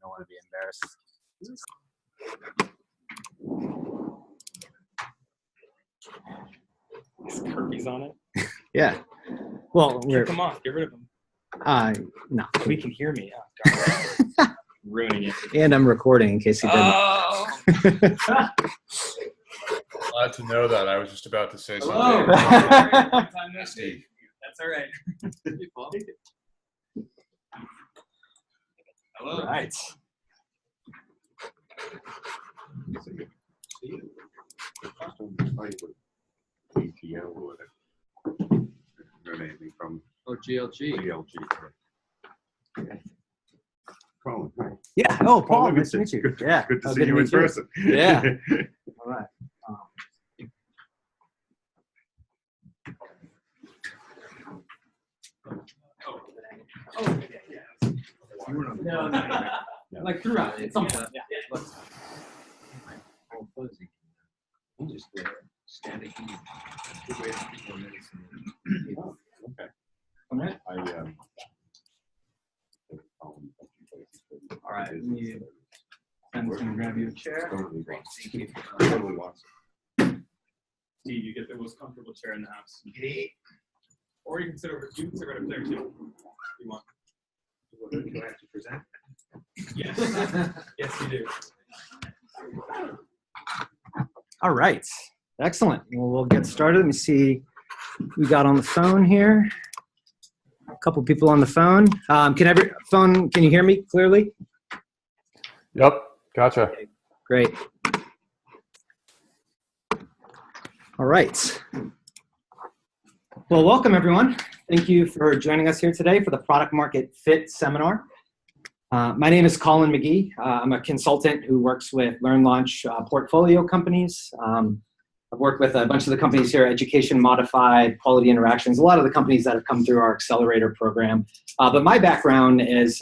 don't want to be embarrassed. Is Kirby's on it? Yeah. Well, Kick them off. Get rid of them. No. We can hear me. Oh, God. Ruining it. And I'm recording in case you didn't. Oh. Glad to know that. I was just about to say Hello. something. Steve. That's all right. Hello. All right. From GLG. GLG. Colin, hi. Yeah. Oh, Paul, Well, nice to meet you. Yeah. Good to Oh, see you in meet you. person. Yeah. All right. No. Like throughout at some point. Yeah. All fuzzy. Just static. Good way to keep more medicine. Oh, okay. All right. All right. I'm just gonna grab you a chair. Totally Great. wants. Thank you. Totally wants. Steve, you get the most comfortable chair in the house. Or you can sit over. You can sit right up there too. If you want. Do I have to present? Yes. Yes, you do. All right. Excellent. Well, we'll get started. Let me see who we got on the phone here. A couple people on the phone. Can you hear me clearly? Yep. Gotcha. Great. All right. Well, welcome everyone. Thank you for joining us here today for the Product Market Fit Seminar. My name is Colin McGee. I'm a consultant who works with Learn Launch portfolio companies. I've worked with a bunch of the companies here, Education Modified, Quality Interactions, a lot of the companies that have come through our accelerator program. But my background is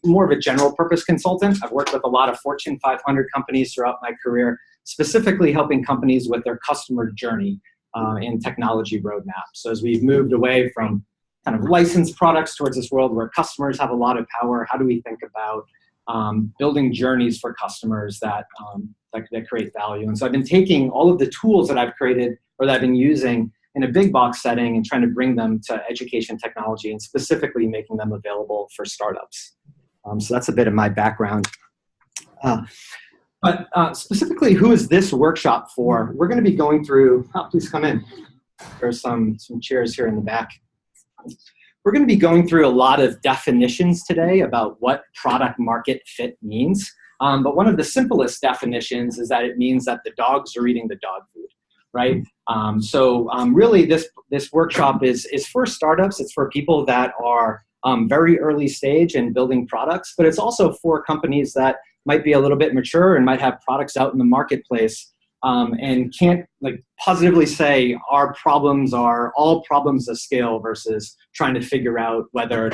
more of a general purpose consultant. I've worked with a lot of Fortune 500 companies throughout my career, specifically helping companies with their customer journey and technology roadmap. So as we've moved away from kind of licensed products towards this world where customers have a lot of power, how do we think about building journeys for customers that create value? And so I've been taking all of the tools that I've created or that I've been using in a big box setting and trying to bring them to education technology and specifically making them available for startups. So that's a bit of my background. But specifically, who is this workshop for? We're going to be going through, please come in. There's some chairs here in the back. We're going to be going through a lot of definitions today about what product market fit means. But one of the simplest definitions is that it means that the dogs are eating the dog food, right? Really this workshop is for startups. It's for people that are very early stage and building products, but it's also for companies that might be a little bit mature and might have products out in the marketplace and can't positively say our problems are all problems of scale versus trying to figure out whether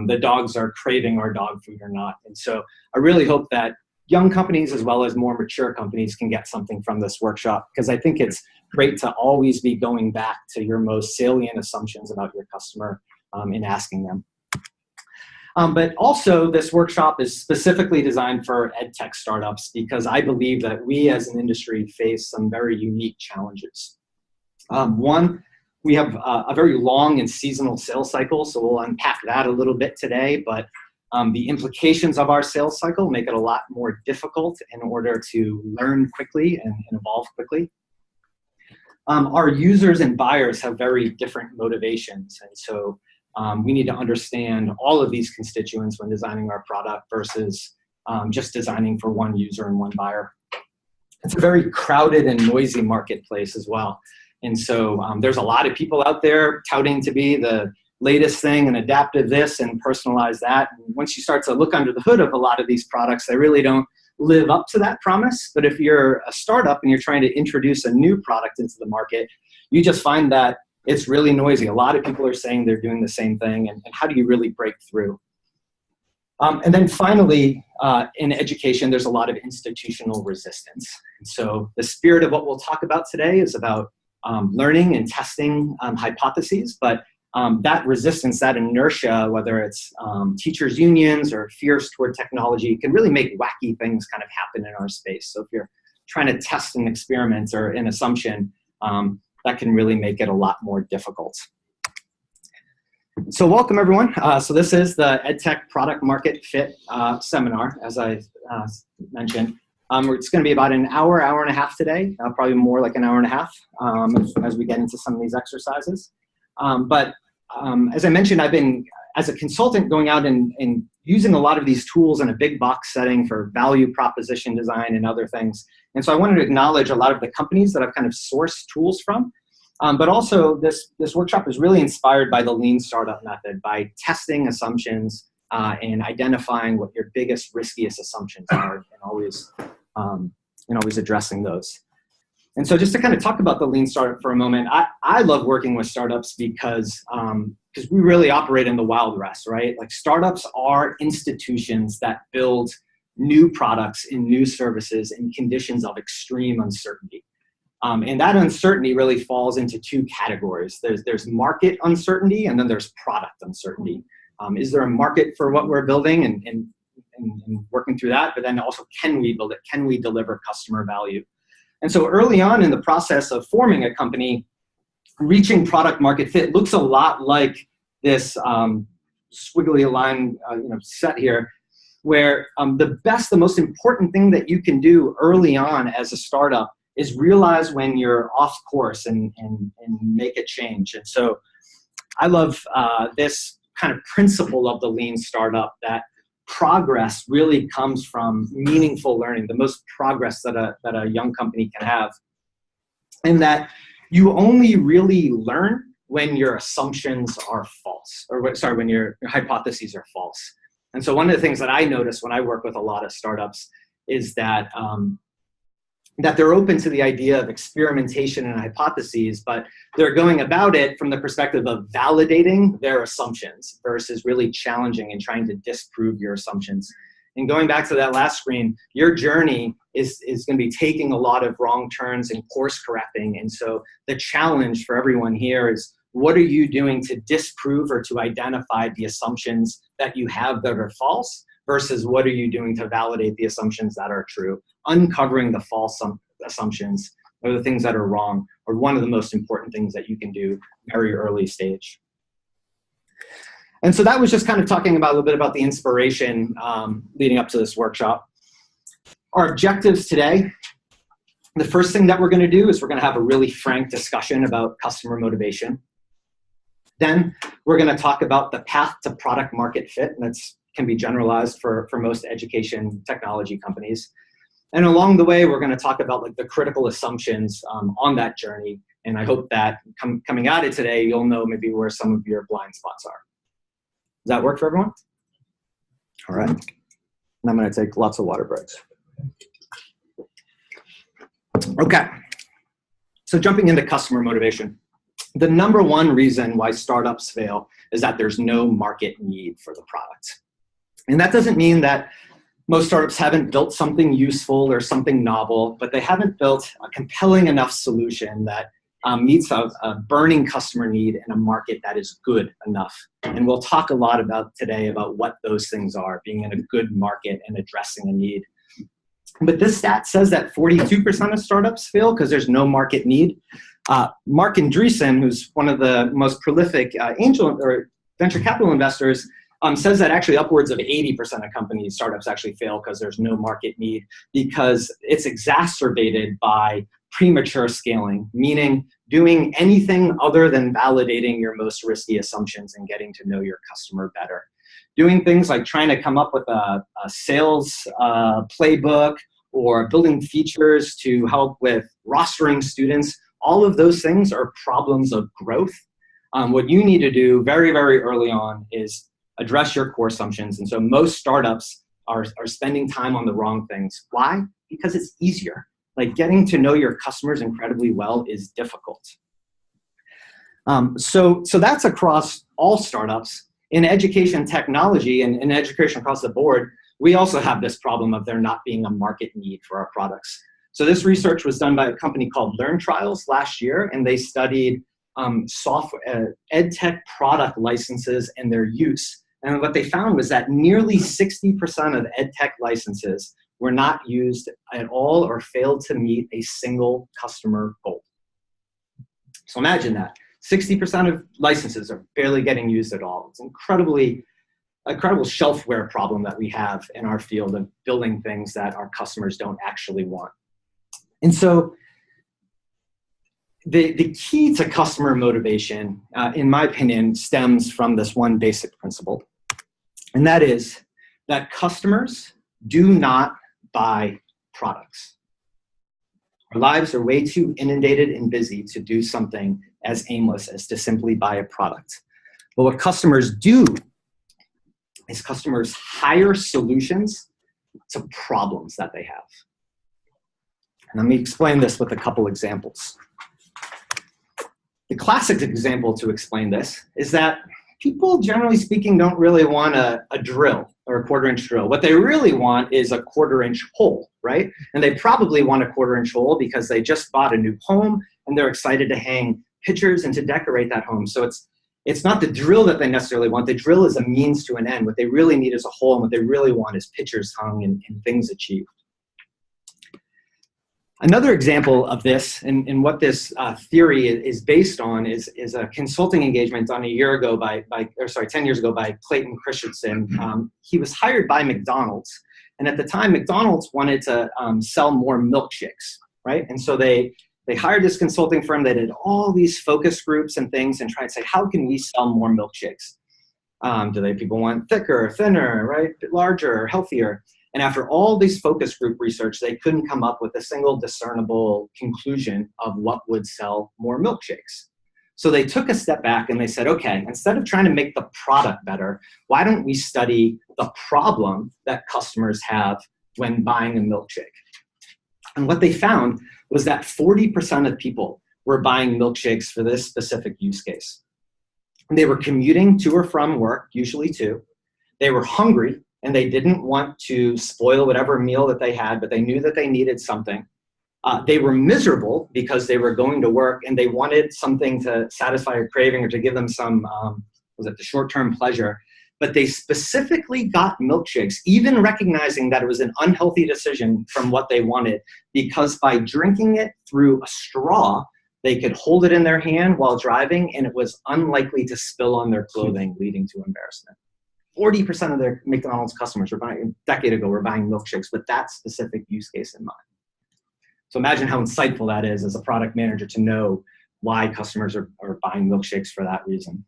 the dogs are craving our dog food or not. And so I really hope that young companies as well as more mature companies can get something from this workshop, because I think it's great to always be going back to your most salient assumptions about your customer and asking them. But also, this workshop is specifically designed for EdTech startups because I believe that we as an industry face some very unique challenges. One, we have a very long and seasonal sales cycle, so we'll unpack that a little bit today, but the implications of our sales cycle make it a lot more difficult in order to learn quickly and evolve quickly. Our users and buyers have very different motivations, and so we need to understand all of these constituents when designing our product versus just designing for one user and one buyer. It's a very crowded and noisy marketplace as well. And so there's a lot of people out there touting to be the latest thing and adaptive this and personalize that. And once you start to look under the hood of a lot of these products, they really don't live up to that promise. But if you're a startup and you're trying to introduce a new product into the market, you just find that it's really noisy. A lot of people are saying they're doing the same thing, and how do you really break through? And then finally, in education, there's a lot of institutional resistance. And so the spirit of what we'll talk about today is about learning and testing hypotheses, but that resistance, that inertia, whether it's teachers' unions or fears toward technology, can really make wacky things kind of happen in our space. So if you're trying to test an experiment or an assumption, that can really make it a lot more difficult. So welcome, everyone. So this is the Edtech Product Market Fit seminar, as I mentioned. It's going to be about an hour, hour and a half today, probably more like an hour and a half as we get into some of these exercises. But as I mentioned, I've been, as a consultant, going out and using a lot of these tools in a big box setting for value proposition design and other things. And so I wanted to acknowledge a lot of the companies that I've kind of sourced tools from. But also, this workshop is really inspired by the lean startup method, by testing assumptions and identifying what your biggest, riskiest assumptions are, and always addressing those. And so just to kind of talk about the lean startup for a moment, I love working with startups because we really operate in the Wild West, right? Like, startups are institutions that build new products and new services in conditions of extreme uncertainty. And that uncertainty really falls into two categories. There's market uncertainty, and then there's product uncertainty. Is there a market for what we're building and working through that? But then also, can we build it? Can we deliver customer value? And so early on in the process of forming a company, reaching product market fit looks a lot like this squiggly line set here, where the most important thing that you can do early on as a startup is realize when you're off course and make a change. And so I love this kind of principle of the lean startup, that progress really comes from meaningful learning, the most progress that a young company can have. And that you only really learn when your assumptions are false, when your hypotheses are false. And so one of the things that I notice when I work with a lot of startups is that they're open to the idea of experimentation and hypotheses, but they're going about it from the perspective of validating their assumptions versus really challenging and trying to disprove your assumptions. And going back to that last screen, your journey is going to be taking a lot of wrong turns and course correcting. And so the challenge for everyone here is, what are you doing to disprove or to identify the assumptions that you have that are false, versus what are you doing to validate the assumptions that are true? Uncovering the false assumptions or the things that are wrong are one of the most important things that you can do very early stage. And so that was just kind of talking about a little bit about the inspiration leading up to this workshop. Our objectives today, the first thing that we're going to do is we're going to have a really frank discussion about customer motivation. Then we're going to talk about the path to product market fit, and that's can be generalized for most education technology companies. And along the way, we're going to talk about like the critical assumptions on that journey. And I hope that coming at it today, you'll know maybe where some of your blind spots are. Does that work for everyone? All right. And I'm going to take lots of water breaks. Okay. So jumping into customer motivation. The number one reason why startups fail is that there's no market need for the product. And that doesn't mean that most startups haven't built something useful or something novel, but they haven't built a compelling enough solution that meets a burning customer need in a market that is good enough. And we'll talk a lot about today about what those things are, being in a good market and addressing a need. But this stat says that 42% of startups fail because there's no market need. Mark Andreessen, who's one of the most prolific angel or venture capital investors, says that actually upwards of 80% of startups actually fail because there's no market need, because it's exacerbated by premature scaling, meaning doing anything other than validating your most risky assumptions and getting to know your customer better. Doing things like trying to come up with a sales playbook or building features to help with rostering students, all of those things are problems of growth. What you need to do very, very early on is address your core assumptions. And so most startups are spending time on the wrong things. Why? Because it's easier. Like, getting to know your customers incredibly well is difficult. So that's across all startups. In education technology and in education across the board, we also have this problem of there not being a market need for our products. So this research was done by a company called Learn Trials last year, and they studied Edtech product licenses and their use. And what they found was that nearly 60% of Edtech licenses were not used at all or failed to meet a single customer goal. So imagine that. 60% of licenses are barely getting used at all. It's incredible shelfware problem that we have in our field of building things that our customers don't actually want. And so the key to customer motivation, in my opinion, stems from this one basic principle. And that is that customers do not buy products. Our lives are way too inundated and busy to do something as aimless as to simply buy a product. But what customers do is customers hire solutions to problems that they have. And let me explain this with a couple examples. The classic example to explain this is that people, generally speaking, don't really want a drill or a 1/4-inch drill. What they really want is a 1/4-inch hole, right? And they probably want a 1/4-inch hole because they just bought a new home and they're excited to hang pictures and to decorate that home. So it's not the drill that they necessarily want. The drill is a means to an end. What they really need is a hole, and what they really want is pictures hung and things achieved. Another example of this, and what this theory is based on, is a consulting engagement done 10 years ago by Clayton Christensen. He was hired by McDonald's, and at the time, McDonald's wanted to sell more milkshakes, right? And so they hired this consulting firm. They did all these focus groups and things and tried to say, how can we sell more milkshakes? People want thicker, thinner, right? Larger, healthier? And after all these focus group research, they couldn't come up with a single discernible conclusion of what would sell more milkshakes. So they took a step back and they said, okay, instead of trying to make the product better, why don't we study the problem that customers have when buying a milkshake? And what they found was that 40% of people were buying milkshakes for this specific use case. And they were commuting to or from work, usually two. They were hungry, and they didn't want to spoil whatever meal that they had, but they knew that they needed something. They were miserable because they were going to work and they wanted something to satisfy a craving or to give them some, the short-term pleasure. But they specifically got milkshakes, even recognizing that it was an unhealthy decision from what they wanted, because by drinking it through a straw, they could hold it in their hand while driving, and it was unlikely to spill on their clothing, leading to embarrassment. 40% of their McDonald's customers a decade ago were buying milkshakes with that specific use case in mind. So imagine how insightful that is as a product manager to know why customers are buying milkshakes for that reason.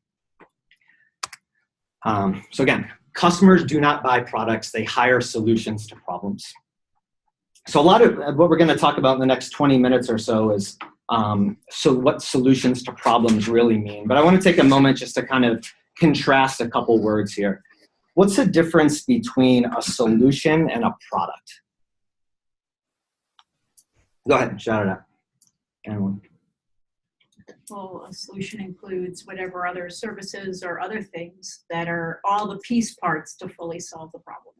So again, customers do not buy products, they hire solutions to problems. So a lot of what we're gonna talk about in the next 20 minutes or so is so what solutions to problems really mean. But I wanna take a moment just to kind of contrast a couple words here. What's the difference between a solution and a product? Go ahead, shout it out. Anyone? Well, a solution includes whatever other services or other things that are all the piece parts to fully solve the problem.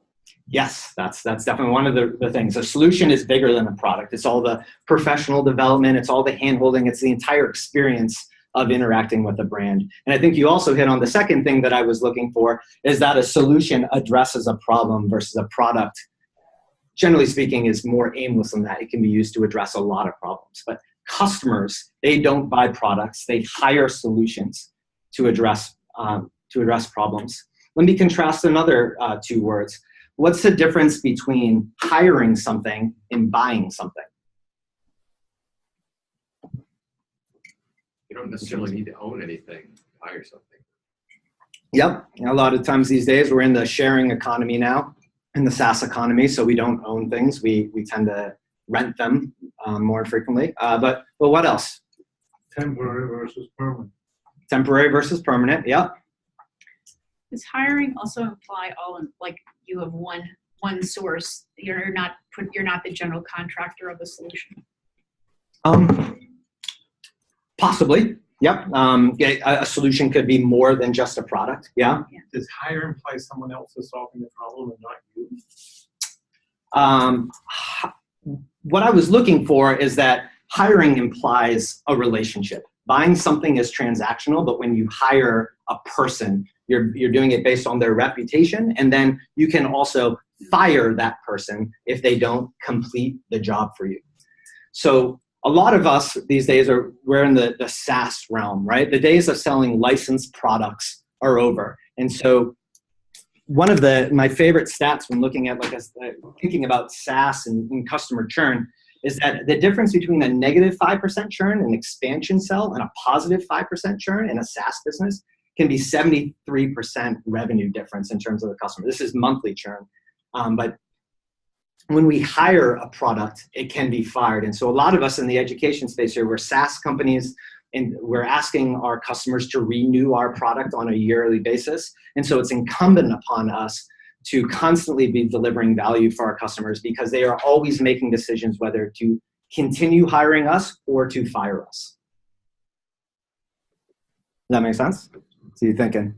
Yes, that's definitely one of the things. A solution is bigger than a product. It's all the professional development, it's all the hand-holding, it's the entire experience of interacting with a brand. And I think you also hit on the second thing that I was looking for, is that a solution addresses a problem versus a product, generally speaking, is more aimless than that. It can be used to address a lot of problems. But customers, they don't buy products, they hire solutions to address problems. Let me contrast another two words. What's the difference between hiring something and buying something? You don't necessarily need to own anything to hire something. Yep, a lot of times these days we're in the sharing economy now, in the SaaS economy, so we don't own things. We tend to rent them more frequently. But what else? Temporary versus permanent. Temporary versus permanent, yep. Does hiring also imply like you have one source? You're not the general contractor of the solution. Possibly, yep. A solution could be more than just a product, yeah. Does hire imply someone else is solving the problem and not you? What I was looking for is that hiring implies a relationship. buying something is transactional, but when you hire a person, you're doing it based on their reputation, and then you can also fire that person if they don't complete the job for you. So a lot of us these days we're in the SaaS realm, right? The days of selling licensed products are over. And so one of my favorite stats when looking at thinking about SaaS and customer churn is that the difference between a negative 5% churn in expansion sell and a positive 5% churn in a SaaS business can be 73% revenue difference in terms of the customer. This is monthly churn. But when we hire a product, it can be fired. And so a lot of us in the education space here, we're SaaS companies, and we're asking our customers to renew our product on a yearly basis. And so it's incumbent upon us to constantly be delivering value for our customers because they are always making decisions whether to continue hiring us or to fire us. Does that make sense? What are you thinking?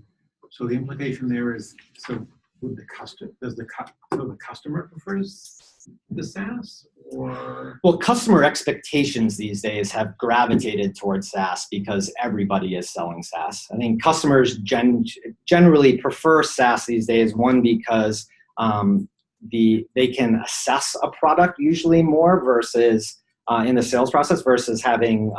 So the implication there is, so would the customer prefers the SaaS, or? Well, customer expectations these days have gravitated towards SaaS because everybody is selling SaaS. I think customers generally prefer SaaS these days, one, because they can assess a product usually more versus in the sales process versus having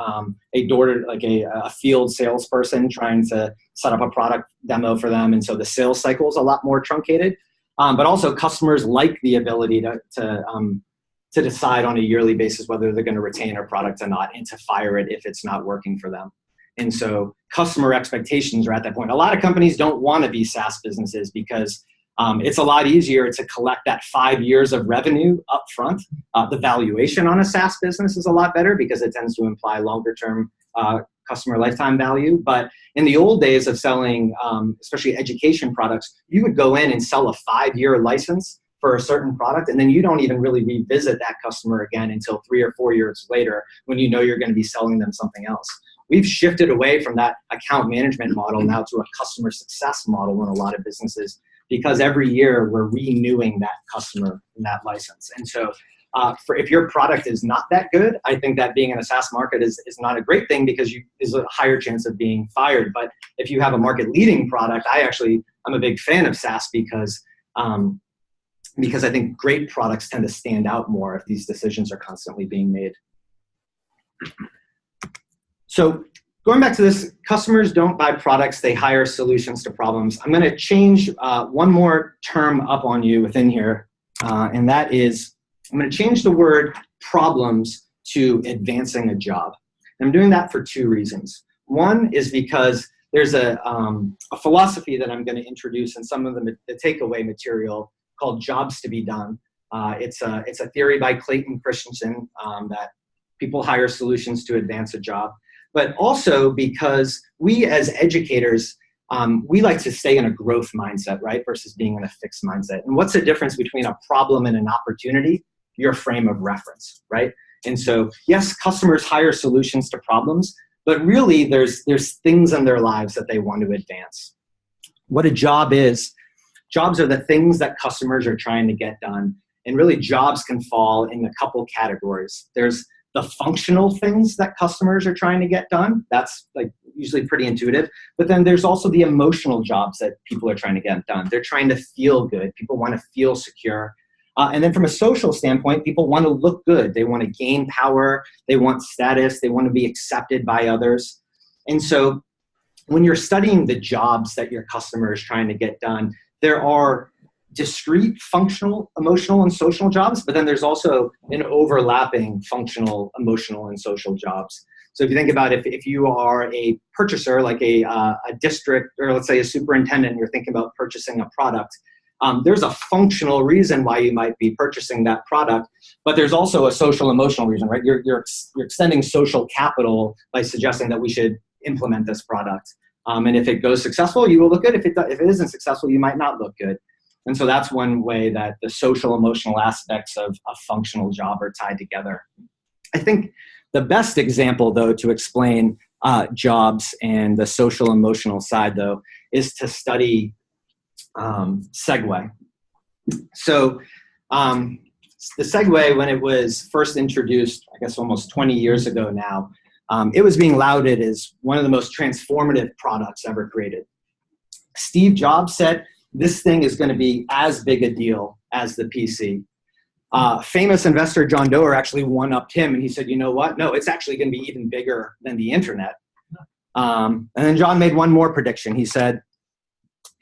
a field salesperson trying to set up a product demo for them. And so the sales cycle is a lot more truncated. But also customers like the ability to decide on a yearly basis whether they're going to retain a product or not and to fire it if it's not working for them. And so customer expectations are at that point. A lot of companies don't want to be SaaS businesses because it's a lot easier to collect that 5 years of revenue up front. The valuation on a SaaS business is a lot better because it tends to imply longer term customer lifetime value. But in the old days of selling, especially education products, you would go in and sell a 5-year license for a certain product, and then you don't even really revisit that customer again until 3 or 4 years later when you know you're going to be selling them something else. We've shifted away from that account management model now to a customer success model in a lot of businesses because every year we're renewing that customer and that license. And so if your product is not that good, I think that being in a SaaS market is not a great thing because there's a higher chance of being fired. But if you have a market leading product, I'm a big fan of SaaS because I think great products tend to stand out more if these decisions are constantly being made. So going back to this, customers don't buy products, they hire solutions to problems. I'm going to change one more term up on you within here, and that is I'm going to change the word problems to advancing a job. And I'm doing that for 2 reasons. One is because there's a philosophy that I'm going to introduce in some of the takeaway material called jobs to be done. It's a theory by Clayton Christensen that people hire solutions to advance a job. But also because we as educators, we like to stay in a growth mindset, right, versus being in a fixed mindset. And what's the difference between a problem and an opportunity? Your frame of reference, right? And so, yes, customers hire solutions to problems, but really there's things in their lives that they want to advance. What a job is, jobs are the things that customers are trying to get done. And really jobs can fall in a couple categories. There's the functional things that customers are trying to get done. That's usually pretty intuitive. But then there's also the emotional jobs that people are trying to get done. They're trying to feel good. People want to feel secure. And then from a social standpoint, people want to look good. They want to gain power. They want status. They want to be accepted by others. And so when you're studying the jobs that your customer is trying to get done, there are discrete functional, emotional, and social jobs, but then there's also an overlapping functional, emotional, and social jobs. So if you think about if you are a purchaser, like a district, or let's say a superintendent, and you're thinking about purchasing a product, there's a functional reason why you might be purchasing that product, but there's also a social emotional reason, right? You're extending social capital by suggesting that we should implement this product. And if it goes successful, you will look good. If it isn't successful, you might not look good. And so that's one way that the social emotional aspects of a functional job are tied together. I think the best example, though, to explain jobs and the social emotional side, though, is to study Segway. So the Segway, when it was first introduced, I guess almost 20 years ago now, It was being lauded as one of the most transformative products ever created. Steve Jobs said, this thing is going to be as big a deal as the PC. Famous investor John Doerr actually one-upped him, and he said, you know what? No, it's actually going to be even bigger than the internet. And then John made one more prediction. He said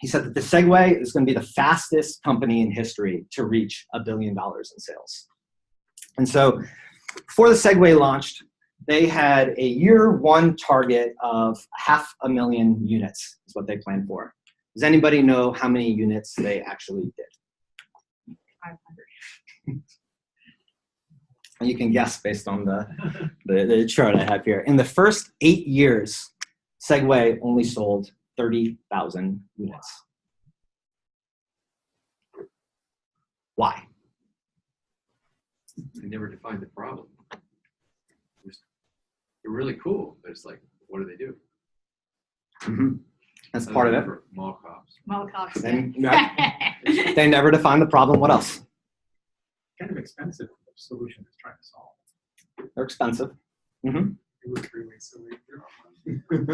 that the Segway is going to be the fastest company in history to reach $1 billion in sales. And so before the Segway launched, they had a year one target of 500,000 units is what they planned for. Does anybody know how many units they actually did? 500. And you can guess based on the chart I have here. In the first 8 years, Segway only sold 30,000 units. Why? They never defined the problem. They're really cool, but it's like, what do they do? Mm-hmm. That's part of it. Mall cops. Mall cops. They never defined the problem. What else? Kind of expensive solution is trying to solve. They're expensive. Mm-hmm. It was really silly.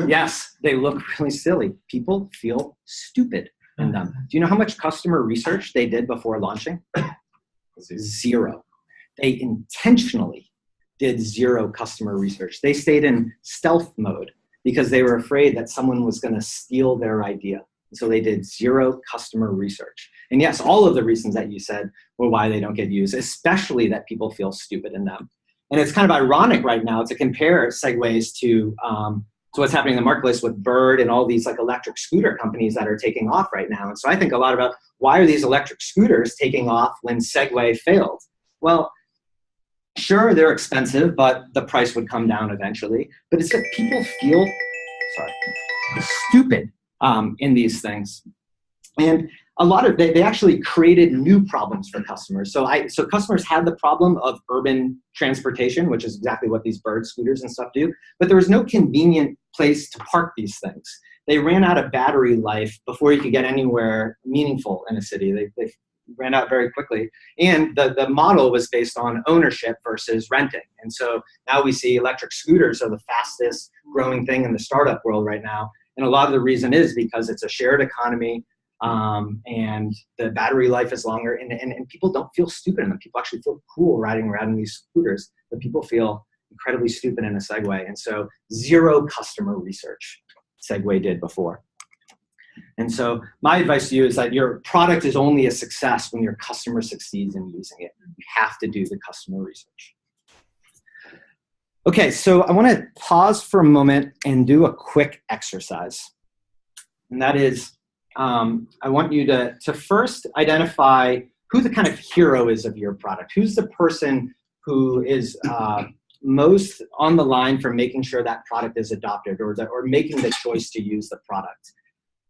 Yes, they look really silly. People feel stupid in them. Do you know how much customer research they did before launching? Zero. They intentionally did zero customer research. They stayed in stealth mode because they were afraid that someone was going to steal their idea. So they did zero customer research. And yes, all of the reasons that you said were why they don't get used, especially that people feel stupid in them. And it's kind of ironic right now to compare Segways to what's happening in the marketplace with Bird and all these like electric scooter companies that are taking off right now. And so I think a lot about why are these electric scooters taking off when Segway failed? Well, sure, they're expensive, but the price would come down eventually. But it's that people feel stupid in these things. And a lot of they actually created new problems for customers. So customers had the problem of urban transportation, which is exactly what these Bird scooters and stuff do. But there was no convenient place to park these things. They ran out of battery life before you could get anywhere meaningful in a city. They ran out very quickly. And the model was based on ownership versus renting. And so now we see electric scooters are the fastest growing thing in the startup world right now. And a lot of the reason is because it's a shared economy. And the battery life is longer, and people don't feel stupid in them. People actually feel cool riding around in these scooters, but people feel incredibly stupid in a Segway. And so zero customer research Segway did before. And so my advice to you is that your product is only a success when your customer succeeds in using it. You have to do the customer research. Okay, so I want to pause for a moment and do a quick exercise. And that is, I want you to first identify who the kind of hero is of your product. Who's the person who is most on the line for making sure that product is adopted or making the choice to use the product?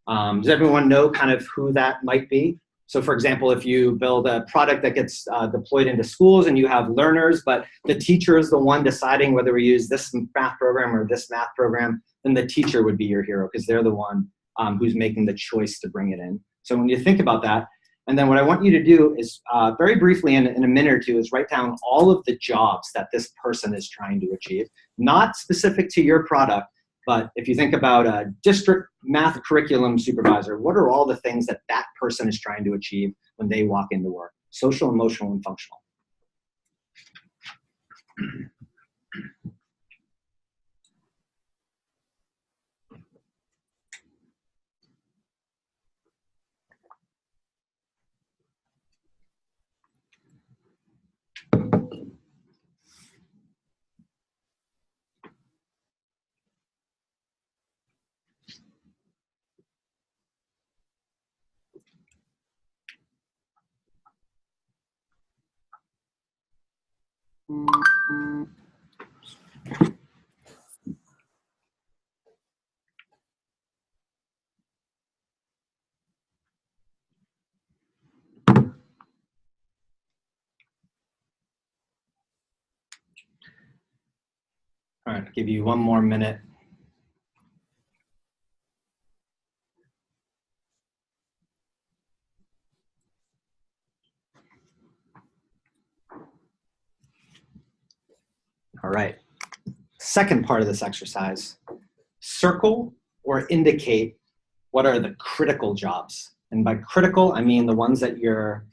Does everyone know kind of who that might be? So for example, if you build a product that gets deployed into schools and you have learners, but the teacher is the one deciding whether we use this math program or this math program, then the teacher would be your hero because they're the one who's making the choice to bring it in. So when you think about that, and then what I want you to do is very briefly in a minute or two is write down all of the jobs that this person is trying to achieve, not specific to your product, but if you think about a district math curriculum supervisor, what are all the things that that person is trying to achieve when they walk into work? Social, emotional, and functional. All right, I'll give you one more minute. All right. second part of this exercise, circle or indicate what are the critical jobs. And by critical, I mean the ones that your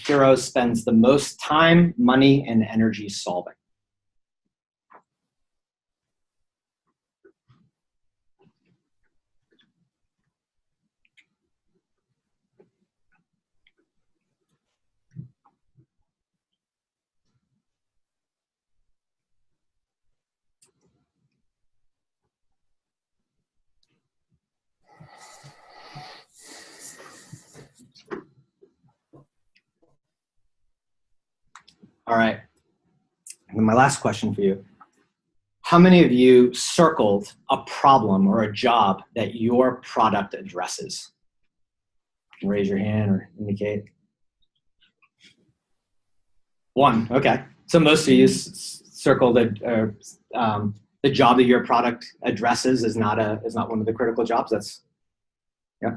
hero spends the most time, money, and energy solving. All right. And then my last question for you. How many of you circled a problem or a job that your product addresses? You can raise your hand or indicate. One, okay. So most of you circled the job that your product addresses is not one of the critical jobs. That's, yeah.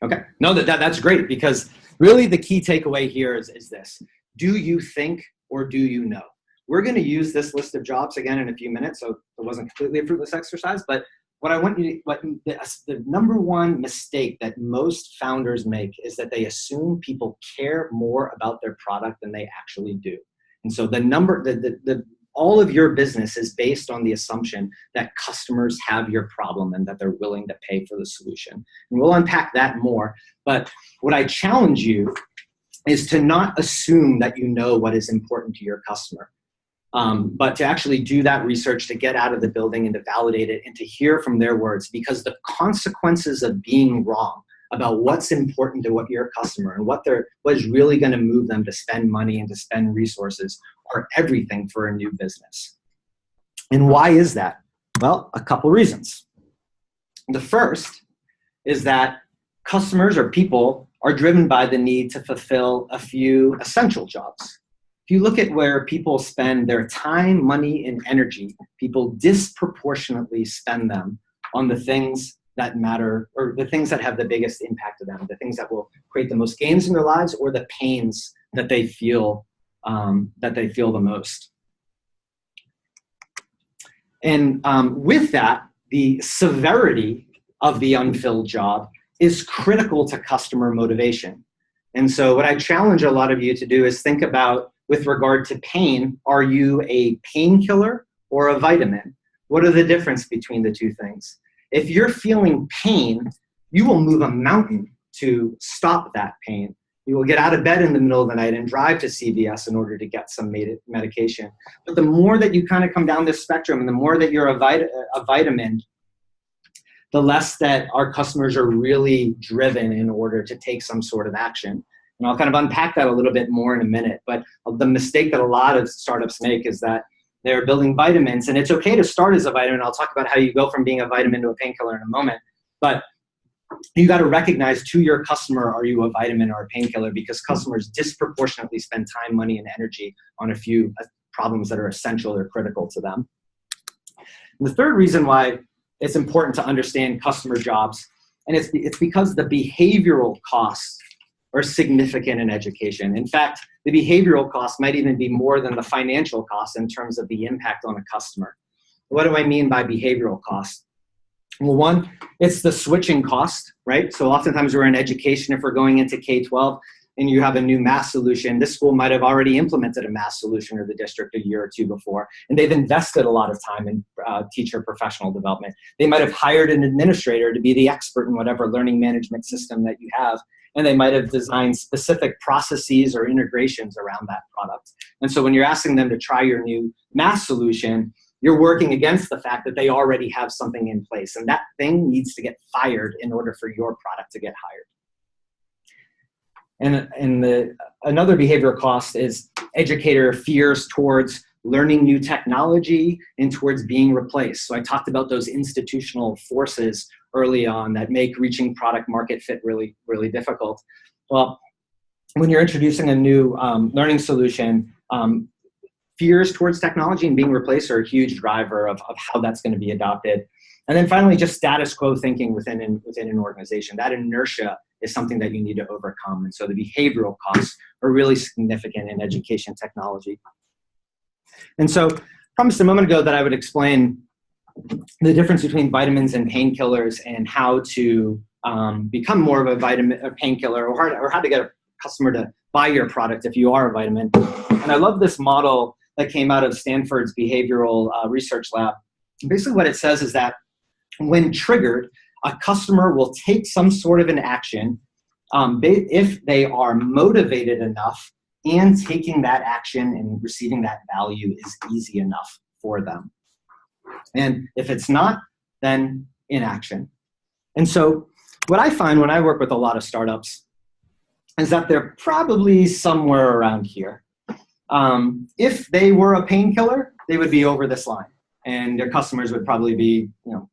Okay. No, that's great, because really the key takeaway here is this. Do you think or do you know? We're going to use this list of jobs again in a few minutes, so it wasn't completely a fruitless exercise, but the number one mistake that most founders make is that they assume people care more about their product than they actually do. And so all of your business is based on the assumption that customers have your problem and that they're willing to pay for the solution. And we'll unpack that more. But what I challenge you is to not assume that you know what is important to your customer, but to actually do that research, to get out of the building and to validate it and to hear from their words, because the consequences of being wrong about what's important to what your customer and what is really going to move them to spend money and to spend resources are everything for a new business. And why is that? Well, a couple reasons. The first is that customers or people are driven by the need to fulfill a few essential jobs. If you look at where people spend their time, money, and energy, people disproportionately spend them on the things that matter, or the things that have the biggest impact to them, the things that will create the most gains in their lives, or the pains that they feel the most. And with that, the severity of the unfilled job is critical to customer motivation. And so what I challenge a lot of you to do is think about, with regard to pain, are you a painkiller or a vitamin? What are the difference between the two things? If you're feeling pain, you will move a mountain to stop that pain. You will get out of bed in the middle of the night and drive to CVS in order to get some medication. But the more that you kind of come down this spectrum and the more that you're a vitamin, the less that our customers are really driven in order to take some sort of action. And I'll kind of unpack that a little bit more in a minute. But the mistake that a lot of startups make is that they're building vitamins, and it's okay to start as a vitamin. I'll talk about how you go from being a vitamin to a painkiller in a moment. But you got to recognize to your customer, are you a vitamin or a painkiller? Because customers disproportionately spend time, money, and energy on a few problems that are essential or critical to them. And the third reason why it's important to understand customer jobs, and it's because the behavioral costs are significant in education. In fact, the behavioral costs might even be more than the financial costs in terms of the impact on a customer. What do I mean by behavioral costs? Well, one, it's the switching cost, right? So oftentimes we're in education, if we're going into K-12 and you have a new math solution, this school might have already implemented a math solution, or the district, a year or two before, and they've invested a lot of time in teacher professional development. They might have hired an administrator to be the expert in whatever learning management system that you have, and they might have designed specific processes or integrations around that product. And so when you're asking them to try your new math solution, you're working against the fact that they already have something in place, and that thing needs to get fired in order for your product to get hired. And another behavioral cost is educator fears towards learning new technology and towards being replaced. So I talked about those institutional forces early on that make reaching product market fit really, really difficult. Well, when you're introducing a new learning solution, fears towards technology and being replaced are a huge driver of how that's going to be adopted. And then finally, just status quo thinking within an organization. That inertia is something that you need to overcome. And so the behavioral costs are really significant in education technology. And so promised a moment ago that I would explain the difference between vitamins and painkillers and how to become more of a painkiller, or how to get a customer to buy your product if you are a vitamin. And I love this model that came out of Stanford's behavioral research lab. Basically what it says is that when triggered, a customer will take some sort of an action if they are motivated enough, and taking that action and receiving that value is easy enough for them. And if it's not, then inaction. And so what I find when I work with a lot of startups is that they're probably somewhere around here. If they were a painkiller, they would be over this line, and their customers would probably be,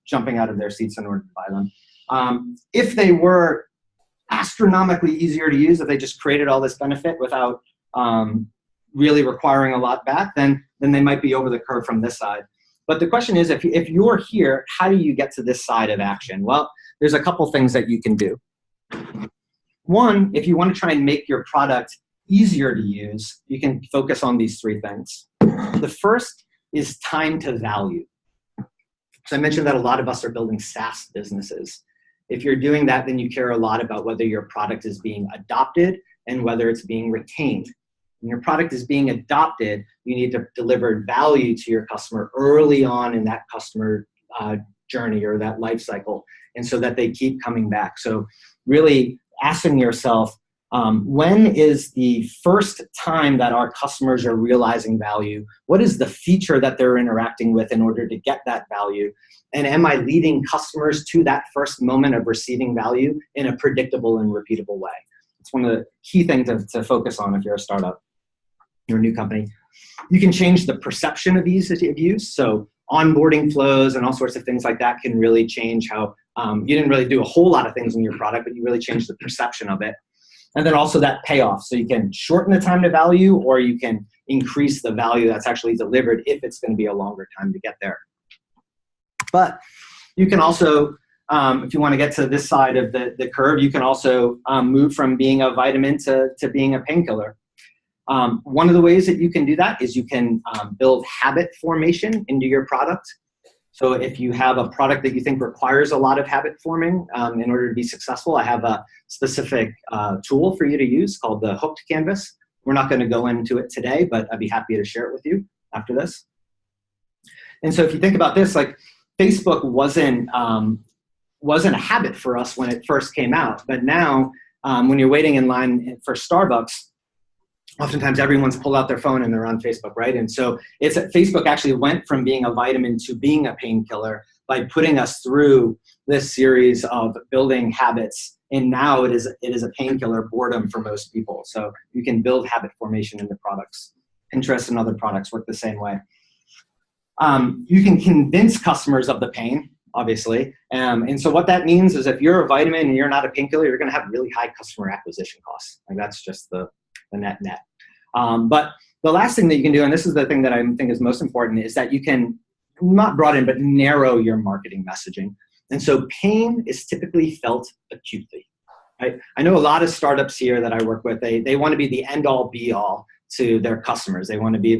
jumping out of their seats in order to buy them. If they were astronomically easier to use, if they just created all this benefit without really requiring a lot back, then they might be over the curve from this side. But the question is, if you're here, how do you get to this side of action? Well, there's a couple things that you can do. One, if you want to try and make your product easier to use, you can focus on these three things. The first is time to value. So I mentioned that a lot of us are building SaaS businesses. If you're doing that, then you care a lot about whether your product is being adopted and whether it's being retained. When your product is being adopted, you need to deliver value to your customer early on in that customer journey or that life cycle, and so that they keep coming back. So really asking yourself, when is the first time that our customers are realizing value? What is the feature that they're interacting with in order to get that value? And am I leading customers to that first moment of receiving value in a predictable and repeatable way? It's one of the key things to focus on if you're a startup, you're a new company. You can change the perception of ease of use. So onboarding flows and all sorts of things like that can really change how you didn't really do a whole lot of things in your product, but you really changed the perception of it. And then also that payoff. So you can shorten the time to value, or you can increase the value that's actually delivered if it's going to be a longer time to get there. But you can also, if you want to get to this side of the curve, you can also move from being a vitamin to being a painkiller. One of the ways that you can do that is you can build habit formation into your product. So if you have a product that you think requires a lot of habit forming in order to be successful, I have a specific tool for you to use called the Hooked Canvas. We're not going to go into it today, but I'd be happy to share it with you after this. And so if you think about this, like Facebook wasn't a habit for us when it first came out, but now when you're waiting in line for Starbucks, oftentimes everyone's pulled out their phone and they're on Facebook, right? And so Facebook actually went from being a vitamin to being a painkiller by putting us through this series of building habits. And now it is a painkiller, boredom for most people. So you can build habit formation into products. Pinterest and other products work the same way. You can convince customers of the pain, obviously. And so what that means is if you're a vitamin and you're not a painkiller, you're going to have really high customer acquisition costs. Like that's just the net. But the last thing that you can do, and this is the thing that I think is most important, is that you can not broaden, but narrow your marketing messaging. And so pain is typically felt acutely. I know a lot of startups here that I work with, they want to be the end all be all to their customers. They want to be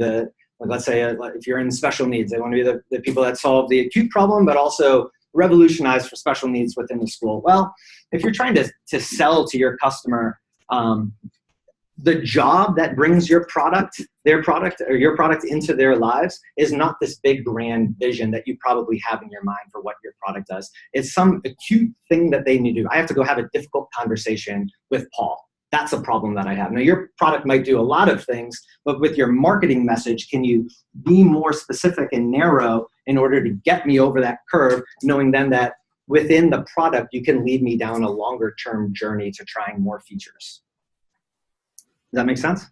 let's say if you're in special needs, they want to be the people that solve the acute problem, but also revolutionize for special needs within the school. Well, if you're trying to sell to your customer, the job that brings your product into their lives is not this big grand vision that you probably have in your mind for what your product does. It's some acute thing that they need to do. I have to go have a difficult conversation with Paul. That's a problem that I have. Now, your product might do a lot of things, but with your marketing message, can you be more specific and narrow in order to get me over that curve, knowing then that within the product, you can lead me down a longer term journey to trying more features. Does that make sense?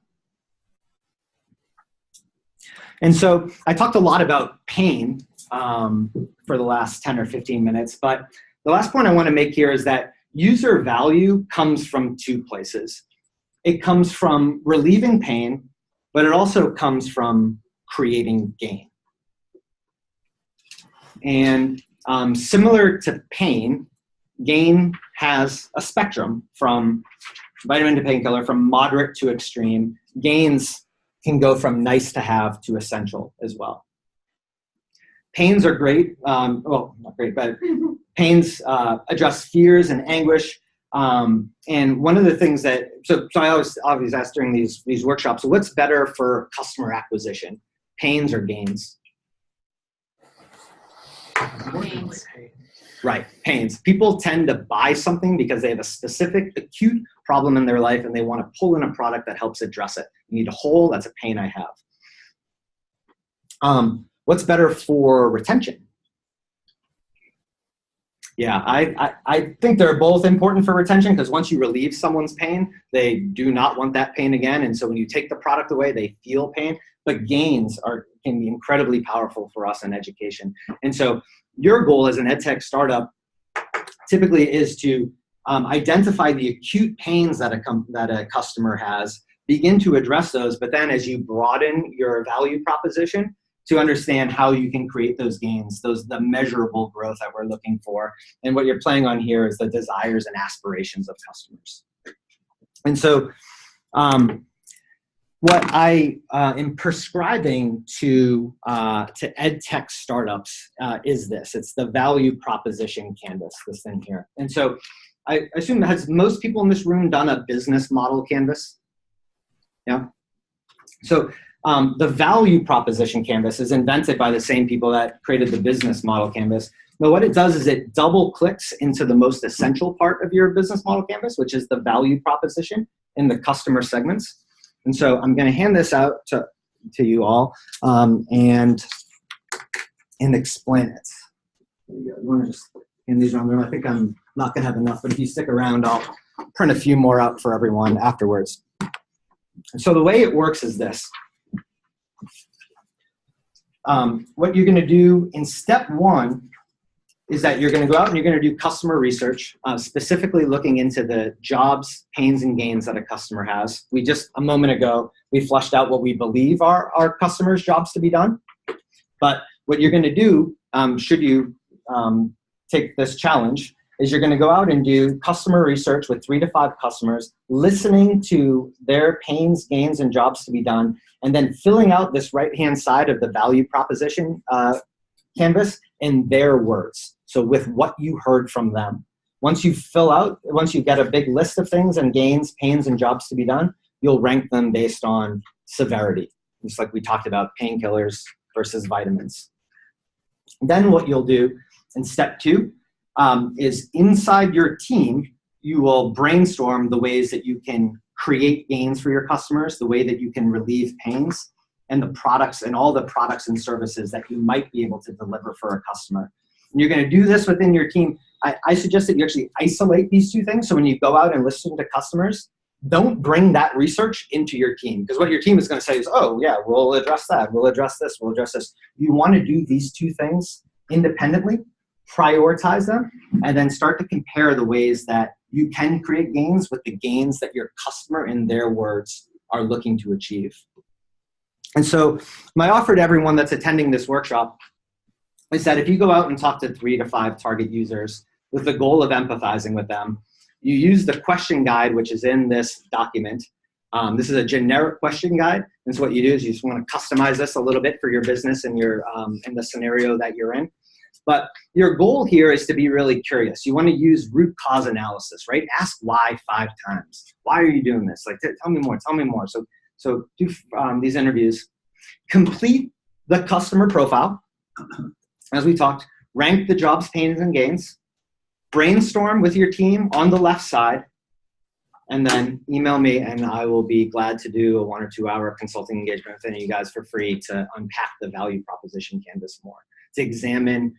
And so I talked a lot about pain for the last 10 or 15 minutes, but the last point I want to make here is that user value comes from two places. It comes from relieving pain, but it also comes from creating gain. And similar to pain, gain has a spectrum from vitamin to painkiller, from moderate to extreme. Gains can go from nice to have to essential as well. pains are great. Well, not great, but pains address fears and anguish. And one of the things that, so I always ask during these workshops, so what's better for customer acquisition, pains or gains? Gains. Right, pains. People tend to buy something because they have a specific acute problem in their life and they want to pull in a product that helps address it. You need a hole, that's a pain I have. What's better for retention? Yeah, I think they're both important for retention because once you relieve someone's pain, they do not want that pain again. And so when you take the product away, they feel pain. But gains can be incredibly powerful for us in education. And so your goal as an EdTech startup typically is to identify the acute pains that a customer has, begin to address those, but then as you broaden your value proposition, to understand how you can create those gains, the measurable growth that we're looking for. And what you're playing on here is the desires and aspirations of customers. And so what I am prescribing to EdTech startups is this. It's the value proposition canvas, this thing here. And so I assume, has most people in this room done a business model canvas? Yeah? So the value proposition canvas is invented by the same people that created the business model canvas. But what it does is it double clicks into the most essential part of your business model canvas, which is the value proposition in the customer segments. And so I'm going to hand this out to you all and explain it. You want to just hand these around? I think I'm not going to have enough, but if you stick around, I'll print a few more out for everyone afterwards. So the way it works is this. What you're going to do in step one is that you're going to go out and you're going to do customer research, specifically looking into the jobs, pains, and gains that a customer has. We just, a moment ago, we fleshed out what we believe are our customers' jobs to be done. But what you're going to do, should you take this challenge, is you're going to go out and do customer research with 3 to 5 customers, listening to their pains, gains, and jobs to be done, and then filling out this right-hand side of the value proposition canvas in their words. So with what you heard from them. Once you get a big list of things and gains, pains, and jobs to be done, you'll rank them based on severity. Just like we talked about painkillers versus vitamins. Then what you'll do in step 2 is inside your team, you will brainstorm the ways that you can create gains for your customers, the way that you can relieve pains, and the products and all the products and services that you might be able to deliver for a customer. And you're going to do this within your team. I suggest that you actually isolate these 2 things. So when you go out and listen to customers, don't bring that research into your team, because what your team is going to say is, oh yeah, we'll address that, we'll address this, we'll address this. You want to do these 2 things independently, prioritize them, and then start to compare the ways that you can create gains with the gains that your customer, in their words, are looking to achieve. And so my offer to everyone that's attending this workshop is that if you go out and talk to 3 to 5 target users with the goal of empathizing with them, you use the question guide, which is in this document. This is a generic question guide. And so what you do is you just want to customize this a little bit for your business and your in the scenario that you're in. But your goal here is to be really curious. You want to use root cause analysis, right? Ask why 5 times. Why are you doing this? Like, tell me more, tell me more. So do these interviews. Complete the customer profile. As we talked, rank the jobs, pains, and gains. Brainstorm with your team on the left side. And then email me, and I will be glad to do a 1 or 2 hour consulting engagement with any of you guys for free to unpack the value proposition canvas more, to examine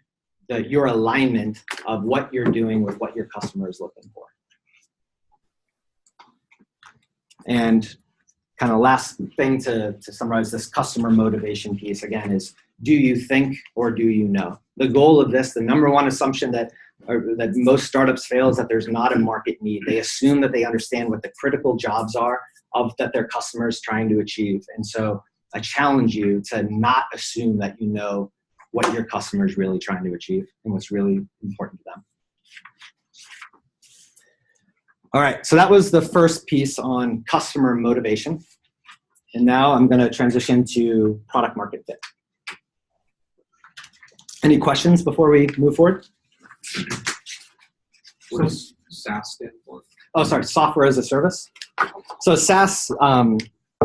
your alignment of what you're doing with what your customer is looking for. And kind of last thing to summarize this customer motivation piece again is, do you think or do you know? The goal of this, the number one assumption that most startups fail is that there's not a market need. They assume that they understand what the critical jobs are that their customer is trying to achieve. And so I challenge you to not assume that you know what your customer is really trying to achieve and what's really important to them. All right, so that was the first piece on customer motivation. And now I'm going to transition to product market fit. Any questions before we move forward? What does SaaS stand for? Oh, sorry, software as a service. So SaaS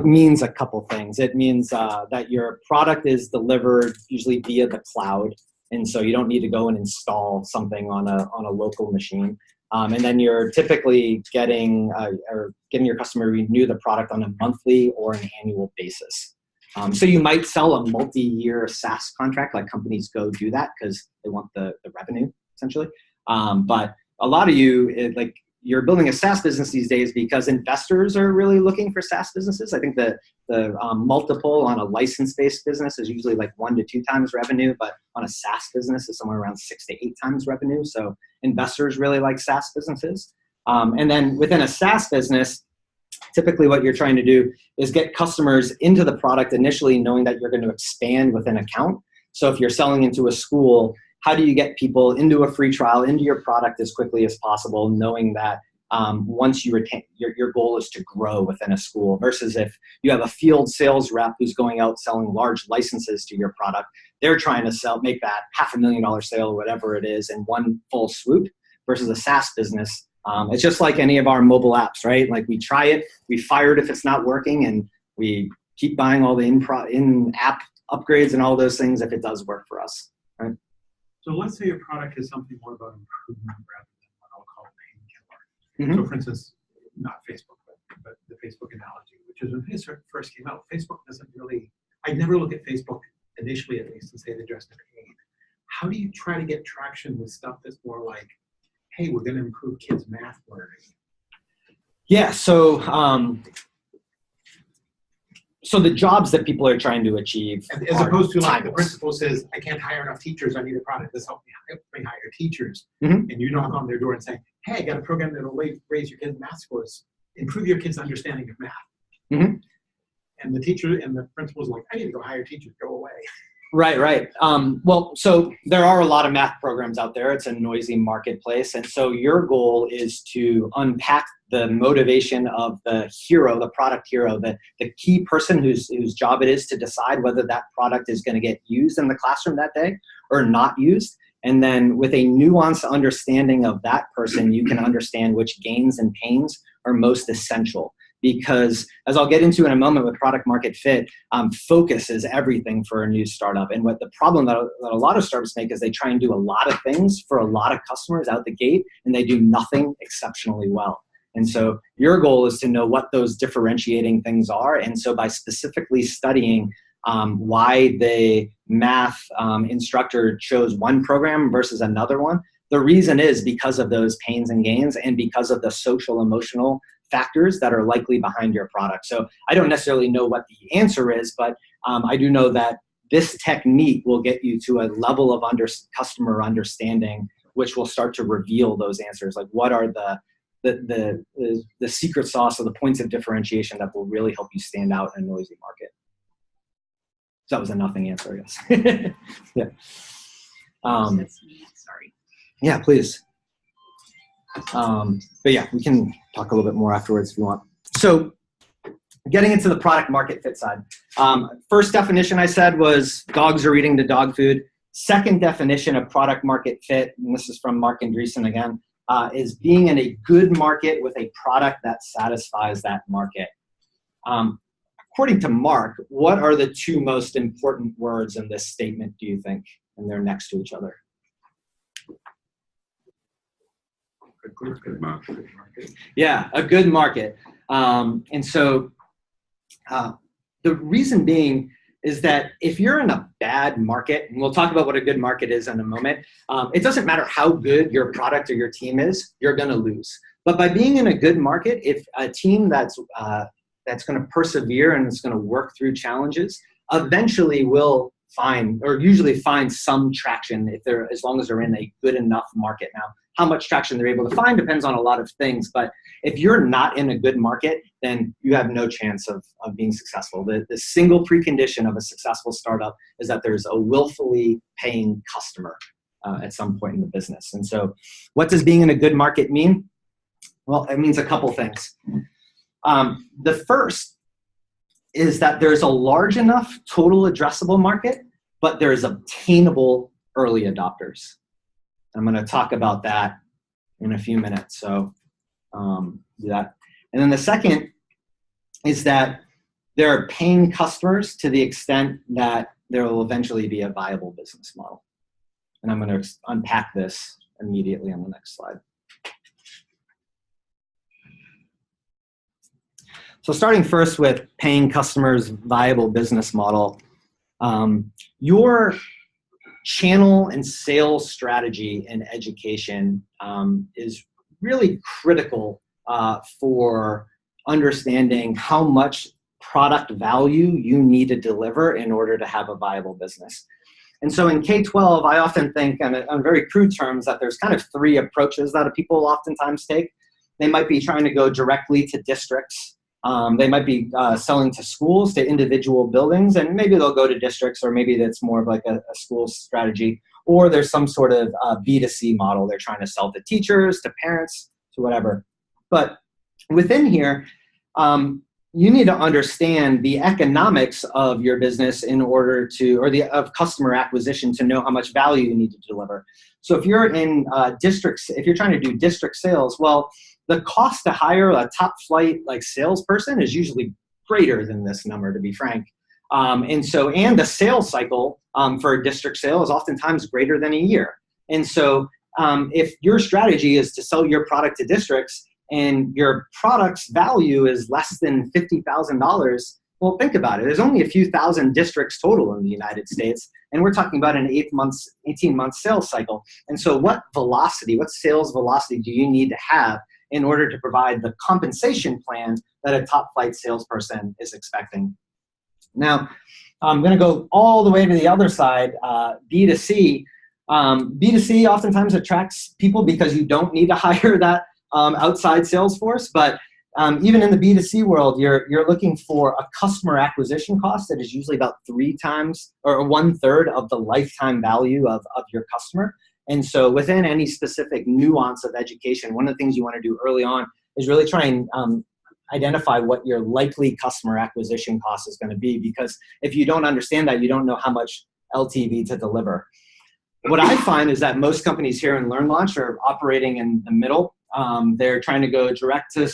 means a couple things. It means that your product is delivered usually via the cloud, and so you don't need to go and install something on a local machine. And then you're typically getting your customer to renew the product on a monthly or an annual basis. So you might sell a multi-year SaaS contract, like companies go do that because they want the revenue essentially. But a lot of you're building a SaaS business these days because investors are really looking for SaaS businesses. I think the multiple on a license-based business is usually like 1 to 2 times revenue, but on a SaaS business is somewhere around 6 to 8 times revenue. So investors really like SaaS businesses. And then within a SaaS business, typically what you're trying to do is get customers into the product initially knowing that you're going to expand with an account. So if you're selling into a school, how do you get people into a free trial, into your product as quickly as possible, knowing that once you retain, your goal is to grow within a school, versus if you have a field sales rep who's going out selling large licenses to your product, they're trying to make that $500,000 sale or whatever it is in one full swoop, versus a SaaS business. It's just like any of our mobile apps, right? Like we try it, we fire it if it's not working, and we keep buying all the in-app upgrades and all those things if it does work for us, right? So let's say your product is something more about improvement rather than what I'll call painkiller. So for instance, not Facebook, but the Facebook analogy, which is when Facebook first came out, Facebook doesn't really, I'd never look at Facebook initially at least and say they address the pain. How do you try to get traction with stuff that's more like, hey, we're going to improve kids' math learning? Yeah, so the jobs that people are trying to achieve, as opposed to like timeless. the principal says, I can't hire enough teachers, I need a product that's help me hire teachers. Mhm. And you knock on their door and say, hey, I got a program that'll raise your kids' math scores, improve your kids' understanding of math. Mhm. And the teacher and the principal's like, I need to go hire teachers, go away. Right. Well, so there are a lot of math programs out there. It's a noisy marketplace. And so your goal is to unpack the motivation of the hero, the product hero, the key person whose job it is to decide whether that product is going to get used in the classroom that day or not used. And then with a nuanced understanding of that person, you can understand which gains and pains are most essential. Because as I'll get into in a moment with product market fit, focus is everything for a new startup. And what the problem that a lot of startups make is they try and do a lot of things for a lot of customers out the gate, and they do nothing exceptionally well. And so your goal is to know what those differentiating things are. And so by specifically studying why the math instructor chose one program versus another one, the reason is because of those pains and gains and because of the social emotional factors that are likely behind your product. So I don't necessarily know what the answer is, but I do know that this technique will get you to a level of customer understanding, which will start to reveal those answers. Like what are the secret sauce or the points of differentiation that will really help you stand out in a noisy market. So that was a nothing answer, yes. Yeah. That's me, sorry. Yeah, please. But yeah, we can talk a little bit more afterwards if you want. So getting into the product market fit side. First definition I said was dogs are eating the dog food. Second definition of product market fit, and this is from Mark Andreessen again, is being in a good market with a product that satisfies that market. According to Mark, what are the two most important words in this statement, do you think? And they're next to each other. Good market. Yeah, a good market. And so the reason being is that if you're in a bad market, and we'll talk about what a good market is in a moment, it doesn't matter how good your product or your team is, you're going to lose. But by being in a good market, if a team that's going to persevere and is going to work through challenges, eventually will find, or usually find some traction if they're, as long as they're in a good enough market. Now, how much traction they're able to find depends on a lot of things, but if you're not in a good market, then you have no chance of being successful. The single precondition of a successful startup is that there's a willfully paying customer at some point in the business. And so what does being in a good market mean? Well, it means a couple things. The first is that there's a large enough total addressable market, but there's obtainable early adopters. I'm going to talk about that in a few minutes. So do that. And then the second is that there are paying customers to the extent that there will eventually be a viable business model. And I'm going to unpack this immediately on the next slide. So starting first with paying customers, viable business model, your channel and sales strategy in education is really critical for understanding how much product value you need to deliver in order to have a viable business. And so in K-12, I often think, on very crude terms, that there's kind of three approaches that people oftentimes take. They might be trying to go directly to districts. They might be selling to schools, to individual buildings, and maybe they'll go to districts, or maybe that's more of like a school strategy, or there's some sort of B2C model. They're trying to sell to teachers, to parents, to whatever. But within here, you need to understand the economics of your business in order to, or of customer acquisition, to know how much value you need to deliver. So if you're in districts, if you're trying to do district sales, well, the cost to hire a top flight like salesperson is usually greater than this number, to be frank. And the sales cycle for a district sale is oftentimes greater than a year. And so if your strategy is to sell your product to districts and your product's value is less than $50,000, well, think about it. There's only a few thousand districts total in the United States, and we're talking about an 18-month sales cycle. And so what sales velocity do you need to have in order to provide the compensation plan that a top flight salesperson is expecting? Now, I'm going to go all the way to the other side, B2C. B2C oftentimes attracts people because you don't need to hire that outside sales force, but even in the B2C world, you're looking for a customer acquisition cost that is usually about 3 times or 1/3 of the lifetime value of your customer. And so within any specific nuance of education, one of the things you want to do early on is really try and identify what your likely customer acquisition cost is going to be, because if you don't understand that, you don't know how much LTV to deliver. What I find is that most companies here in Learn Launch are operating in the middle. They're trying to go direct to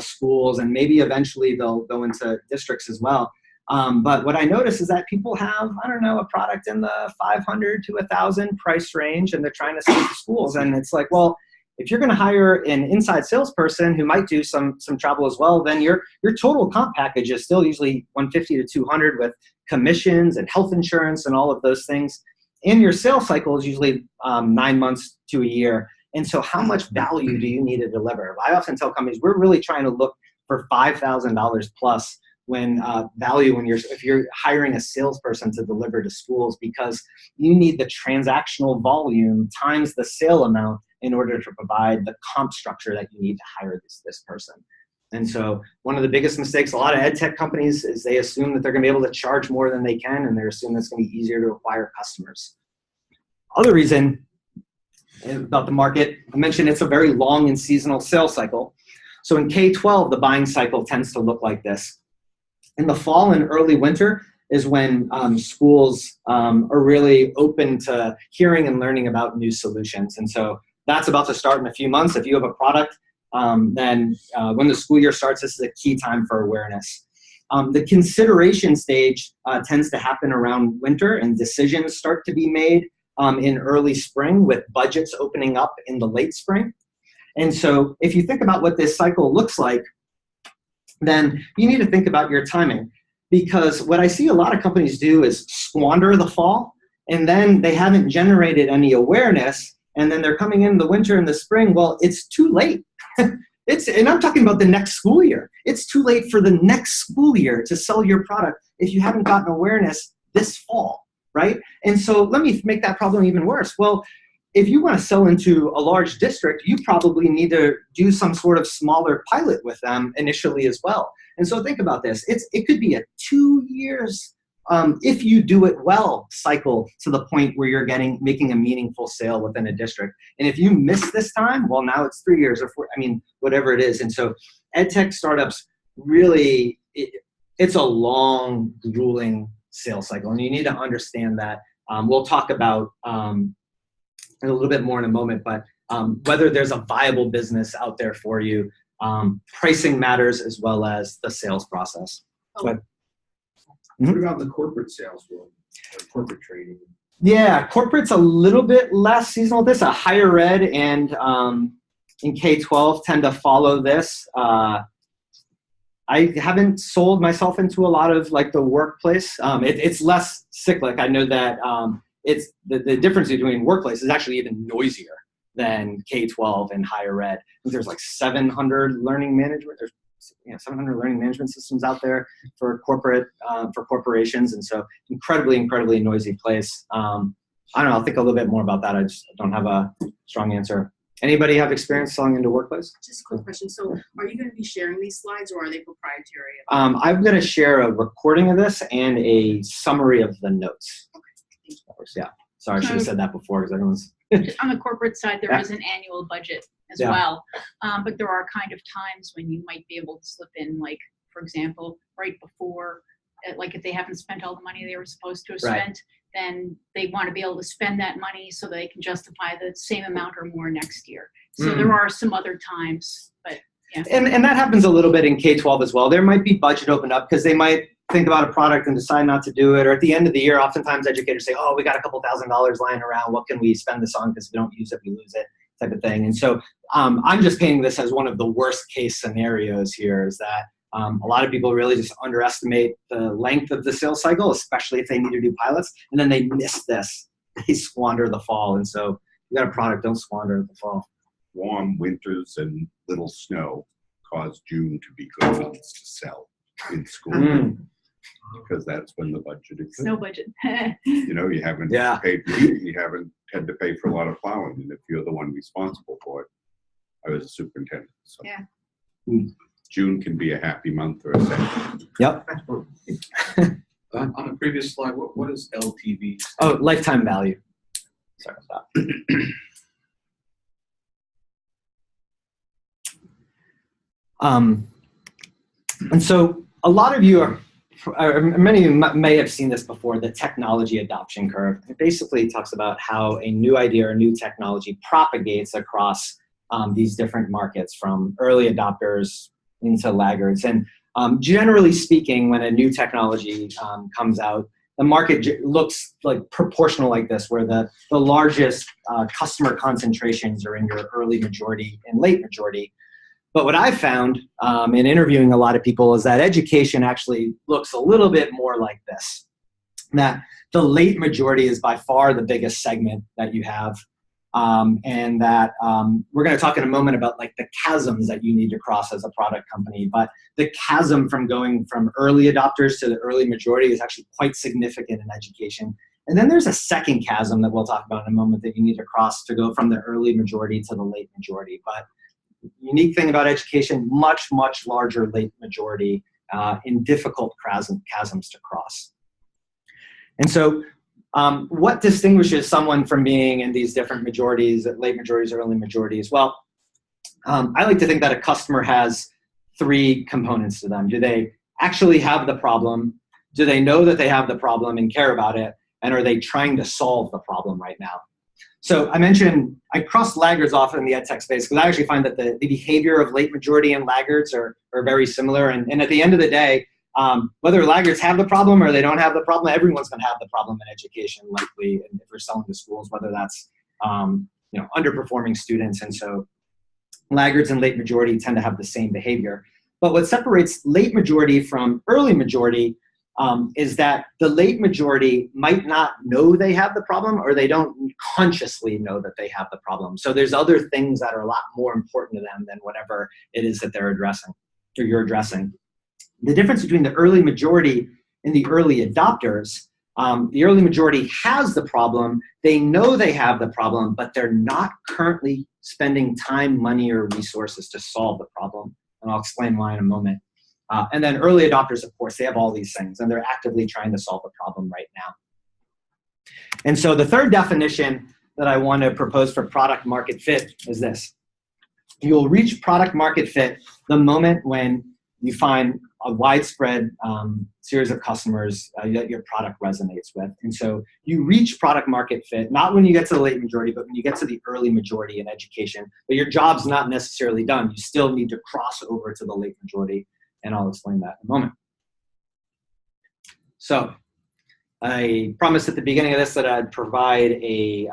schools, and maybe eventually they'll go into districts as well. But what I notice is that people have, a product in the 500 to 1,000 price range, and they're trying to sell to schools. And it's like, well, if you're going to hire an inside salesperson who might do some travel as well, then your total comp package is still usually 150 to 200 with commissions and health insurance and all of those things. And your sales cycle is usually 9 months to a year. And so how much value do you need to deliver? I often tell companies, we're really trying to look for $5,000 plus if you're hiring a salesperson to deliver to schools, because you need the transactional volume times the sale amount in order to provide the comp structure that you need to hire this person. And so one of the biggest mistakes a lot of ed tech companies is they assume that they're going to be able to charge more than they can, and they assume it's going to be easier to acquire customers. Other reason about the market, I mentioned it's a very long and seasonal sales cycle. So in K-12, the buying cycle tends to look like this. In the fall and early winter is when schools are really open to hearing and learning about new solutions. And so that's about to start in a few months. If you have a product, then when the school year starts, this is a key time for awareness. The consideration stage tends to happen around winter, and decisions start to be made in early spring, with budgets opening up in the late spring. And so if you think about what this cycle looks like, then you need to think about your timing, because what I see a lot of companies do is squander the fall, and then they haven't generated any awareness, and then they're coming in the winter and the spring. Well, it's too late. And I'm talking about the next school year. It's too late for the next school year to sell your product if you haven't gotten awareness this fall, right? And so let me make that problem even worse. Well, if you want to sell into a large district, you probably need to do some sort of smaller pilot with them initially as well. And so think about this. It could be a 2 years, if you do it well, cycle to the point where you're making a meaningful sale within a district. And if you miss this time, well, now it's 3 years or 4, whatever it is. And so EdTech startups really, it's a long, grueling sales cycle. And you need to understand that we'll talk about a little bit more in a moment, but whether there's a viable business out there for you. Pricing matters as well as the sales process. But, What about the corporate sales world, or corporate trading? yeah, corporate's a little bit less seasonal. This, a higher ed and in K-12 tend to follow this. I haven't sold myself into a lot of like the workplace. It's less cyclic. I know that it's the difference between workplace is actually even noisier than K-12 and higher ed. I think there's like 700 learning management. There's 700 learning management systems out there for corporations, and so incredibly noisy place. I don't know. I'll think a little bit more about that. I just don't have a strong answer. Anybody have experience selling into workplace? Just a quick question. So are you going to be sharing these slides, or are they proprietary? I'm going to share a recording of this and a summary of the notes. Okay. Yeah. Sorry, I should have said that before because everyone's. On the corporate side, there is an annual budget as well. But there are kind of times when you might be able to slip in, like, for example, right before, like if they haven't spent all the money they were supposed to have spent, then they want to be able to spend that money so they can justify the same amount or more next year. So there are some other times, but yeah. And that happens a little bit in K-12 as well. There might be budget opened up because they might think about a product and decide not to do it. Or at the end of the year, oftentimes educators say, oh, we got a couple $1,000s lying around. What can we spend this on? Because if we don't use it, we lose it, type of thing. And so I'm just painting this as one of the worst case scenarios here, is that a lot of people really just underestimate the length of the sales cycle, especially if they need to do pilots, and then they miss this. They squander the fall. And so you got a product, don't squander the fall. Warm winters and little snow cause June to be good months to sell in school. Because that's when the budget is. No budget. You know, you haven't paid for heating, you haven't had to pay for a lot of plowing, and if you're the one responsible for it, I was a superintendent. So June can be a happy month or a sad. Yep. On the previous slide, what is LTV? Oh, lifetime value. Sorry about that. And so a lot of you are, or many of you may have seen this before, the technology adoption curve. It basically talks about how a new idea or new technology propagates across these different markets, from early adopters into laggards. And generally speaking, when a new technology comes out, the market looks like proportional like this, where the largest customer concentrations are in your early majority and late majority. But what I've found in interviewing a lot of people is that education actually looks a little bit more like this. That the late majority is by far the biggest segment that you have. And that we're going to talk in a moment about like the chasms that you need to cross as a product company. But the chasm from going from early adopters to the early majority is actually quite significant in education. And then there's a second chasm that we'll talk about in a moment that you need to cross to go from the early majority to the late majority. But unique thing about education, much larger late majority in difficult chasms to cross. And so what distinguishes someone from being in these different majorities, late majorities or early majorities? Well, I like to think that a customer has three components to them. Do they actually have the problem? Do they know that they have the problem and care about it? And are they trying to solve the problem right now? So I mentioned I cross laggards often in the EdTech space because I actually find that the behavior of late majority and laggards are very similar. And at the end of the day, whether laggards have the problem or they don't have the problem, everyone's going to have the problem in education, likely, and if we're selling to schools, whether that's underperforming students. And so laggards and late majority tend to have the same behavior. But what separates late majority from early majority is that the late majority might not know they have the problem, or they don't consciously know that they have the problem. So there's other things that are a lot more important to them than whatever it is that they're addressing or you're addressing. The difference between the early majority and the early adopters, the early majority has the problem. They know they have the problem, but they're not currently spending time, money, or resources to solve the problem. And I'll explain why in a moment. And then early adopters, of course, they have all these things, and they're actively trying to solve the problem right now. And so the third definition that I want to propose for product market fit is this. You'll reach product market fit the moment when you find a widespread series of customers that your product resonates with. And so you reach product market fit, not when you get to the late majority, but when you get to the early majority in education. But your job's not necessarily done. You still need to cross over to the late majority, and I'll explain that in a moment. So I promised at the beginning of this that I'd provide a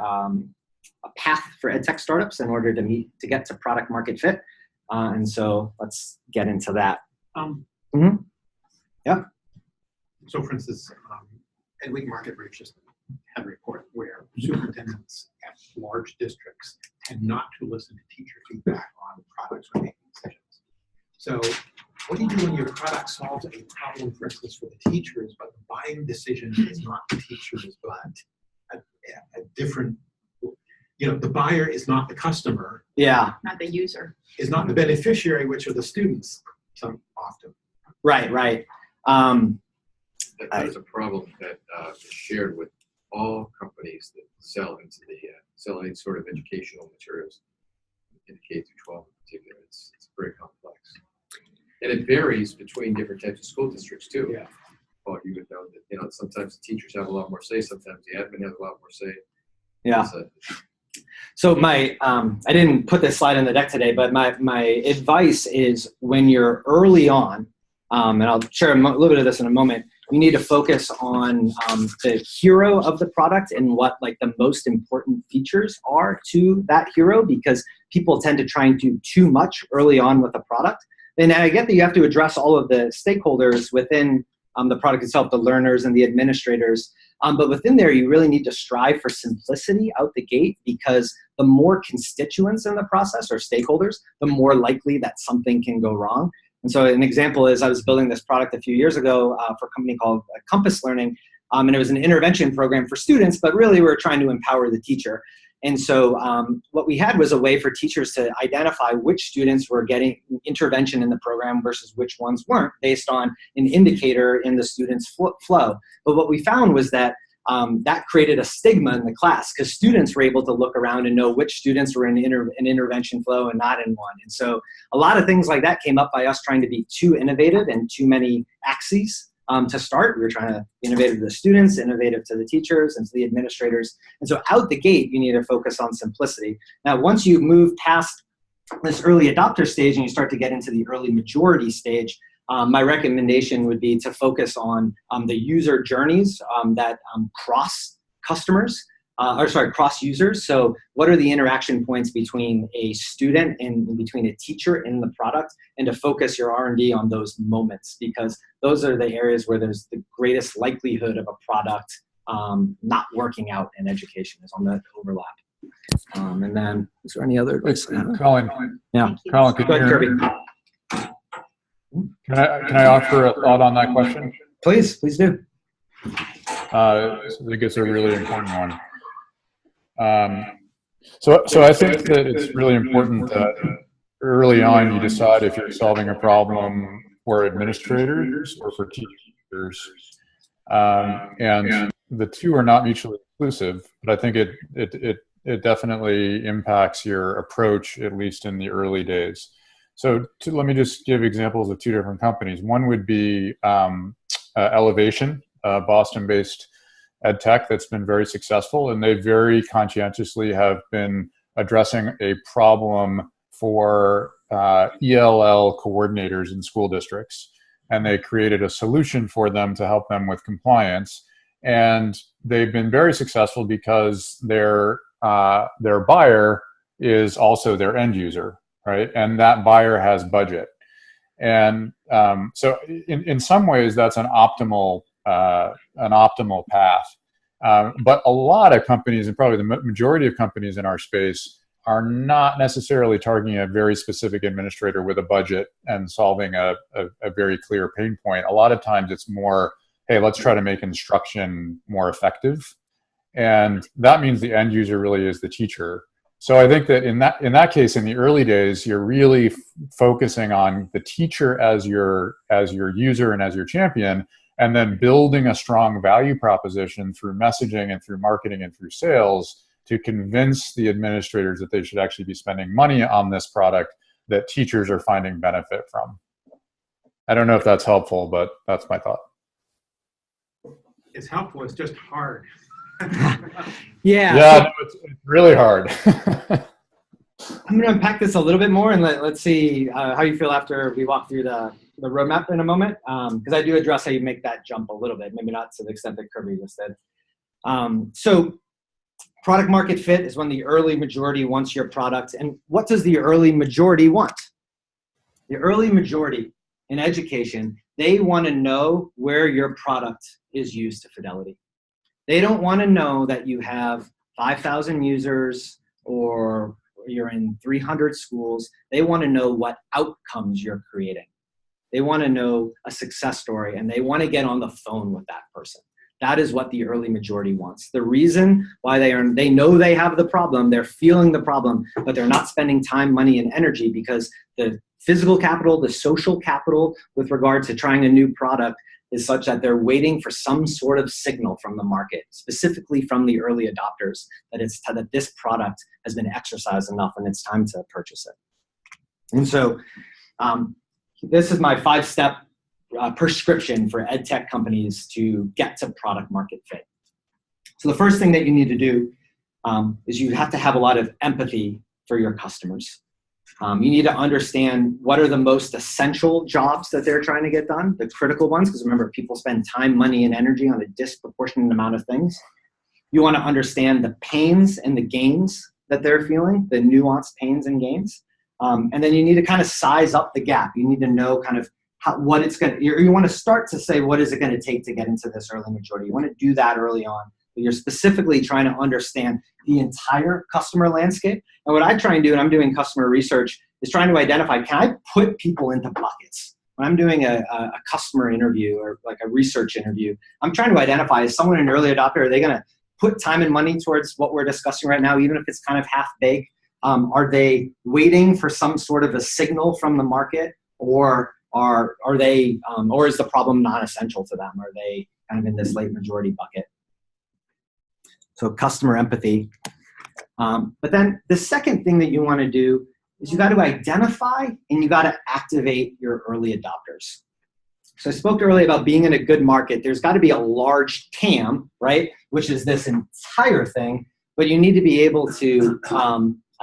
path for EdTech startups in order to get to product market fit. And so let's get into that. Yeah. So for instance, Edtech Market Research just had a report where superintendents at large districts tend not to listen to teacher feedback on products when making decisions. So what do you do when your product solves a problem, for instance, for the teachers, but the buying decision is not the teachers, but a different, the buyer is not the customer. Yeah. Not the user. Is not the beneficiary, which are the students so often. Right. That is a problem that is shared with all companies that sell into sell any sort of educational materials in K through 12 in particular. It's very complex, and it varies between different types of school districts too. Yeah. Well, you would know that sometimes the teachers have a lot more say, sometimes the admin has a lot more say. Yeah. So I didn't put this slide in the deck today, but my advice is when you're early on, and I'll share a little bit of this in a moment, you need to focus on the hero of the product and what like the most important features are to that hero, because people tend to try and do too much early on with a product. And I get that you have to address all of the stakeholders within the product itself, the learners and the administrators. But within there, you really need to strive for simplicity out the gate, because the more constituents in the process or stakeholders, the more likely that something can go wrong. And so an example is I was building this product a few years ago for a company called Compass Learning, and it was an intervention program for students, but really we were trying to empower the teacher. And so what we had was a way for teachers to identify which students were getting intervention in the program versus which ones weren't, based on an indicator in the students' flow. But what we found was that that created a stigma in the class, because students were able to look around and know which students were in an intervention flow and not in one. And so a lot of things like that came up by us trying to be too innovative and too many axes. To start, we were trying to be innovative to the students, innovative to the teachers, and to the administrators. And so out the gate, you need to focus on simplicity. Now, once you move past this early adopter stage and you start to get into the early majority stage, my recommendation would be to focus on the user journeys that cross customers, cross users. So what are the interaction points between a student and between a teacher in the product, and to focus your R&D on those moments, because those are the areas where there's the greatest likelihood of a product not working out in education, is on that overlap. And then, is there any other advice? Colin. Yeah. Colin, Go ahead, Kirby. Can I offer a thought on that question? Please do. I think it's a really important one. So I think that it's really important that early on you decide if you're solving a problem for administrators or for teachers, and the two are not mutually exclusive. But I think it definitely impacts your approach, at least in the early days. So let me just give examples of two different companies. One would be Elevation, Boston-based Edtech that's been very successful, and they very conscientiously have been addressing a problem for ELL coordinators in school districts, and they created a solution for them to help them with compliance. And they've been very successful because their buyer is also their end user, right? And that buyer has budget. And so in some ways, that's an optimal path. But a lot of companies, and probably the majority of companies in our space, are not necessarily targeting a very specific administrator with a budget and solving a very clear pain point. A lot of times it's more, hey, let's try to make instruction more effective. And that means the end user really is the teacher. So I think that in that case, in the early days, you're really focusing on the teacher as your user and as your champion, and then building a strong value proposition through messaging and through marketing and through sales to convince the administrators that they should actually be spending money on this product that teachers are finding benefit from. I don't know if that's helpful, but that's my thought. It's helpful, it's just hard. Yeah. Yeah, no, it's really hard. I'm going to unpack this a little bit more, and let's see how you feel after we walk through the roadmap in a moment, because I do address how you make that jump a little bit, maybe not to the extent that Kirby just did. So product market fit is when the early majority wants your product. And what does the early majority want? The early majority in education, they want to know where your product is used to fidelity. They don't want to know that you have 5,000 users or you're in 300 schools. They want to know what outcomes you're creating. They want to know a success story, and they want to get on the phone with that person. That is what the early majority wants. The reason why they know they have the problem, they're feeling the problem, but they're not spending time, money, and energy because the physical capital, the social capital with regard to trying a new product is such that they're waiting for some sort of signal from the market, specifically from the early adopters, that this product has been exercised enough and it's time to purchase it. And so this is my 5-step prescription for ed tech companies to get to product market fit. So the first thing that you need to do is you have to have a lot of empathy for your customers. You need to understand what are the most essential jobs that they're trying to get done, the critical ones, because remember, people spend time, money, and energy on a disproportionate amount of things. You want to understand the pains and the gains that they're feeling, the nuanced pains and gains. And then you need to kind of size up the gap. You need to know kind of what it's going to, you want to start to say, what is it going to take to get into this early majority? You want to do that early on. But you're specifically trying to understand the entire customer landscape. And what I try and do, and I'm doing customer research, is trying to identify, can I put people into buckets? When I'm doing a customer interview or like a research interview, I'm trying to identify, is someone an early adopter? Are they going to put time and money towards what we're discussing right now, even if it's kind of half-baked? Are they waiting for some sort of a signal from the market, or are they, or is the problem non-essential to them? Are they kind of in this late majority bucket? So customer empathy. But then the second thing that you want to do is you got to identify and you got to activate your early adopters. So I spoke earlier about being in a good market. There's got to be a large TAM, right? Which is this entire thing. But you need to be able to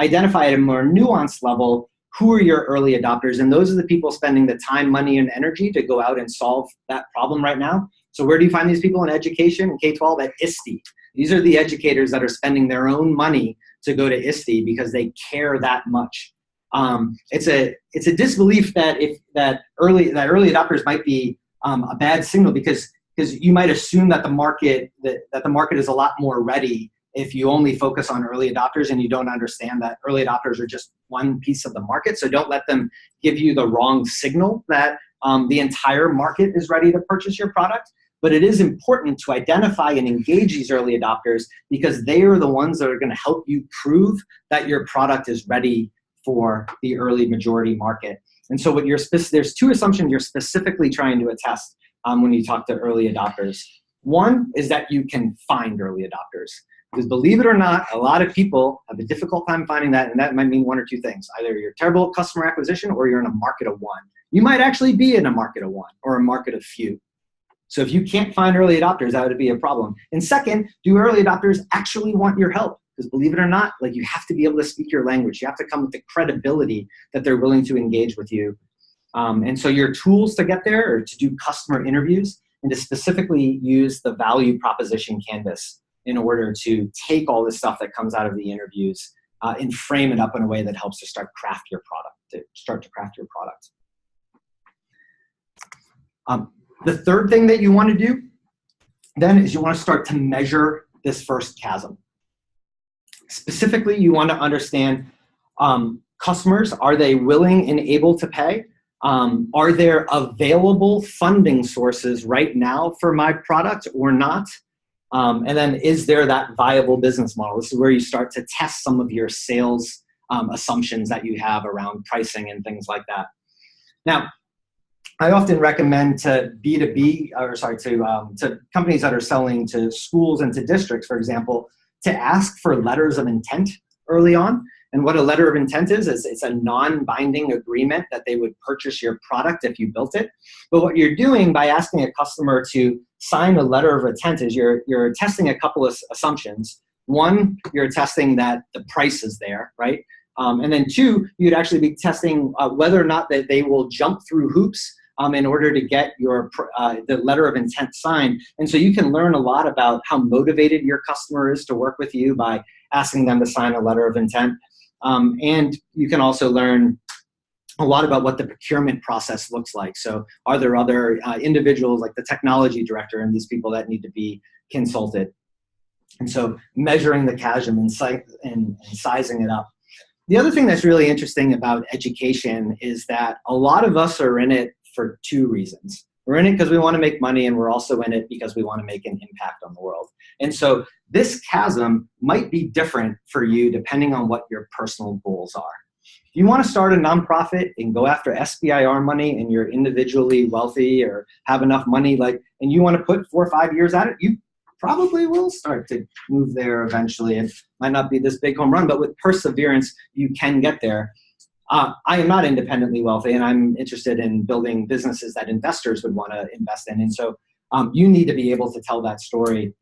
identify at a more nuanced level who are your early adopters. And those are the people spending the time, money, and energy to go out and solve that problem right now. So where do you find these people in education? In K-12 at ISTE. These are the educators that are spending their own money to go to ISTE because they care that much. It's a disbelief that early adopters might be a bad signal because you might assume that the market is a lot more ready if you only focus on early adopters and you don't understand that early adopters are just one piece of the market. So don't let them give you the wrong signal that the entire market is ready to purchase your product. But it is important to identify and engage these early adopters because they are the ones that are going to help you prove that your product is ready for the early majority market. And so there's 2 assumptions you're specifically trying to attest when you talk to early adopters. One is that you can find early adopters. Because believe it or not, a lot of people have a difficult time finding that, and that might mean one or 2 things. Either you're terrible at customer acquisition or you're in a market of one. You might actually be in a market of one or a market of few. So if you can't find early adopters, that would be a problem. And second, do early adopters actually want your help? Because believe it or not, like you have to be able to speak your language. You have to come with the credibility that they're willing to engage with you. And so your tools to get there are to do customer interviews and to specifically use the value proposition canvas in order to take all this stuff that comes out of the interviews and frame it up in a way that helps to start to craft your product. The third thing that you want to do then is you want to start to measure this first chasm. Specifically, you want to understand customers, are they willing and able to pay? Are there available funding sources right now for my product or not? And then is there that viable business model? This is where you start to test some of your sales assumptions that you have around pricing and things like that. Now, I often recommend to companies that are selling to schools and to districts, for example, to ask for letters of intent early on. And what a letter of intent is it's a non-binding agreement that they would purchase your product if you built it. But what you're doing by asking a customer to sign a letter of intent is you're testing a couple of assumptions. One, you're testing that the price is there, right? And then two, you'd actually be testing whether or not that they will jump through hoops in order to get the letter of intent signed. And so you can learn a lot about how motivated your customer is to work with you by asking them to sign a letter of intent. And you can also learn a lot about what the procurement process looks like. So are there other individuals like the technology director and these people that need to be consulted? And so measuring the chasm and sizing it up. The other thing that's really interesting about education is that a lot of us are in it for two reasons. We're in it because we want to make money, and we're also in it because we want to make an impact on the world. And so this chasm might be different for you depending on what your personal goals are. If you want to start a nonprofit and go after SBIR money and you're individually wealthy or have enough money, and you want to put 4 or 5 years at it, you probably will start to move there eventually. It might not be this big home run, but with perseverance, you can get there. I am not independently wealthy, and I'm interested in building businesses that investors would want to invest in. And so you need to be able to tell that story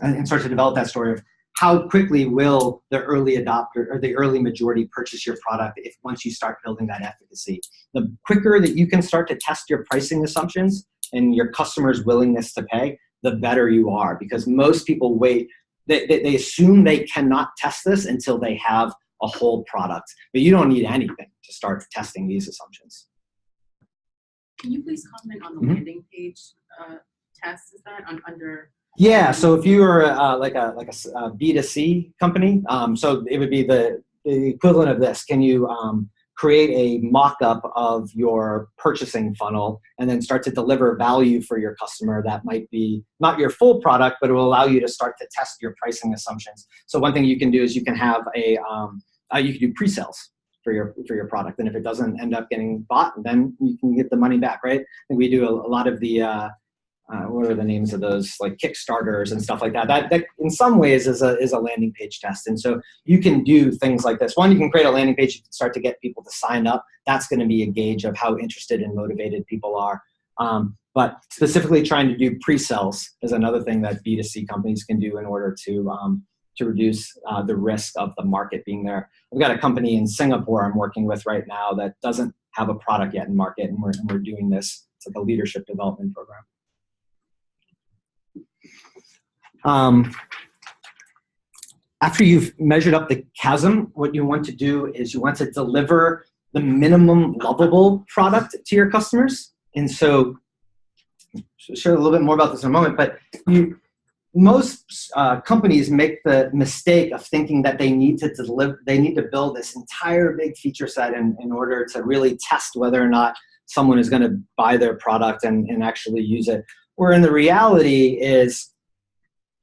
and start to develop that story of how quickly will the early adopter or the early majority purchase your product once you start building that efficacy. The quicker that you can start to test your pricing assumptions and your customers' willingness to pay, the better you are, because most people wait. They assume they cannot test this until they have a whole product, but you don't need anything to start testing these assumptions. Can you please comment on the landing page test? Is that under? Yeah, so if you were like a B2C company, so it would be the equivalent of this. Can you create a mock-up of your purchasing funnel and then start to deliver value for your customer that might be not your full product, but it will allow you to start to test your pricing assumptions. So one thing you can do is you can have you can do pre-sales for your product, and if it doesn't end up getting bought, then you can get the money back, right? And we do a lot of the what are the names of those, like Kickstarters and stuff like that. That in some ways is a landing page test. And so you can do things like this. One, you can create a landing page, you can start to get people to sign up. That's going to be a gauge of how interested and motivated people are. But specifically trying to do pre-sales is another thing that B2C companies can do in order to reduce the risk of the market being there. We've got a company in Singapore I'm working with right now that doesn't have a product yet in market, and we're doing this. It's like a leadership development program. After you've measured up the chasm, what you want to do is you want to deliver the minimum lovable product to your customers. And so I'll share a little bit more about this in a moment, but most companies make the mistake of thinking that they need to build this entire big feature set in order to really test whether or not someone is going to buy their product and actually use it. Where in the reality is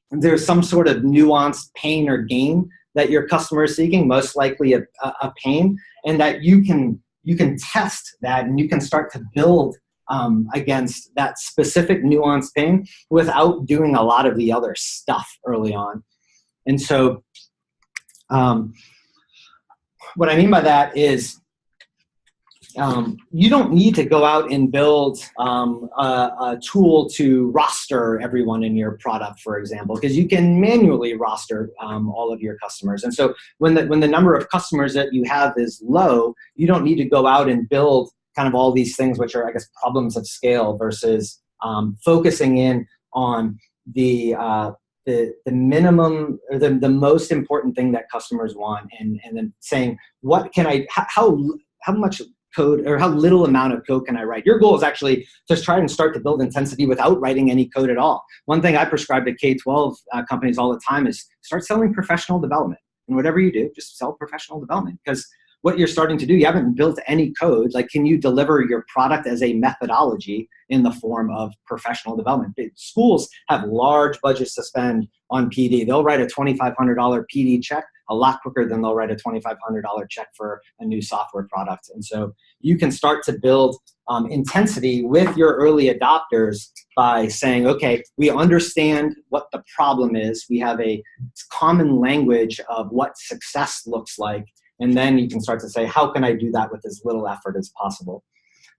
there's some sort of nuanced pain or gain that your customer is seeking, most likely a pain, and that you can test that and you can start to build against that specific nuanced pain without doing a lot of the other stuff early on. And so what I mean by that is you don't need to go out and build a tool to roster everyone in your product, for example, because you can manually roster all of your customers. And so when the number of customers that you have is low, you don't need to go out and build kind of all these things, which are, I guess, problems of scale versus focusing in on the minimum or the most important thing that customers want, and then saying, what can how much code or how little amount of code can I write? Your goal is actually just try and start to build intensity without writing any code at all. One thing I prescribe to K-12 companies all the time is start selling professional development. And whatever you do, just sell professional development, because what you're starting to do, you haven't built any code. Like, can you deliver your product as a methodology in the form of professional development? Schools have large budgets to spend on PD. They'll write a $2,500 PD check a lot quicker than they'll write a $2,500 check for a new software product. And so you can start to build intensity with your early adopters by saying, okay, we understand what the problem is. We have a common language of what success looks like. And then you can start to say, how can I do that with as little effort as possible?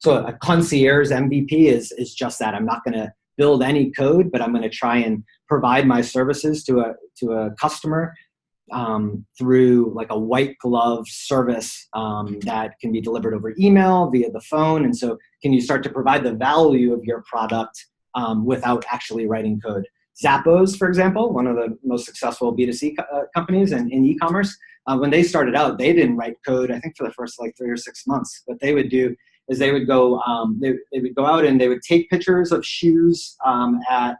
So a concierge MVP is just that. I'm not going to build any code, but I'm going to try and provide my services to a customer through like a white glove service that can be delivered over email, via the phone. And so can you start to provide the value of your product without actually writing code? Zappos, for example, one of the most successful B2C companies in e-commerce, when they started out, they didn't write code, I think, for the first like 3 or 6 months. What they would do is they would go out and they would take pictures of shoes at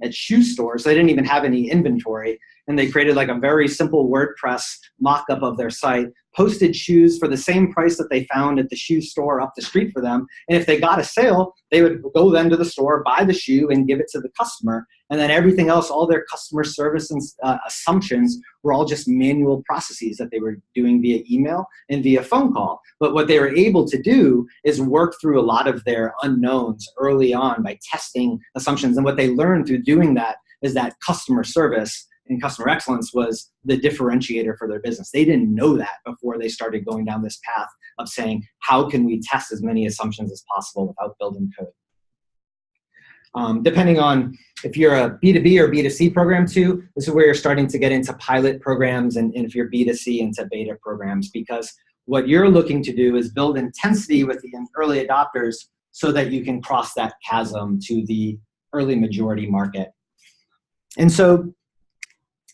shoe stores. They didn't even have any inventory. And they created like a very simple WordPress mock-up of their site, posted shoes for the same price that they found at the shoe store up the street for them. And if they got a sale, they would go then to the store, buy the shoe, and give it to the customer. And then everything else, all their customer service and assumptions were all just manual processes that they were doing via email and via phone call. But what they were able to do is work through a lot of their unknowns early on by testing assumptions. And what they learned through doing that is that customer service and customer excellence was the differentiator for their business. They didn't know that before they started going down this path of saying, how can we test as many assumptions as possible without building code? Depending on if you're a B2B or B2C program too, this is where you're starting to get into pilot programs, and if you're B2C, into beta programs, because what you're looking to do is build intensity with the early adopters so that you can cross that chasm to the early majority market. And so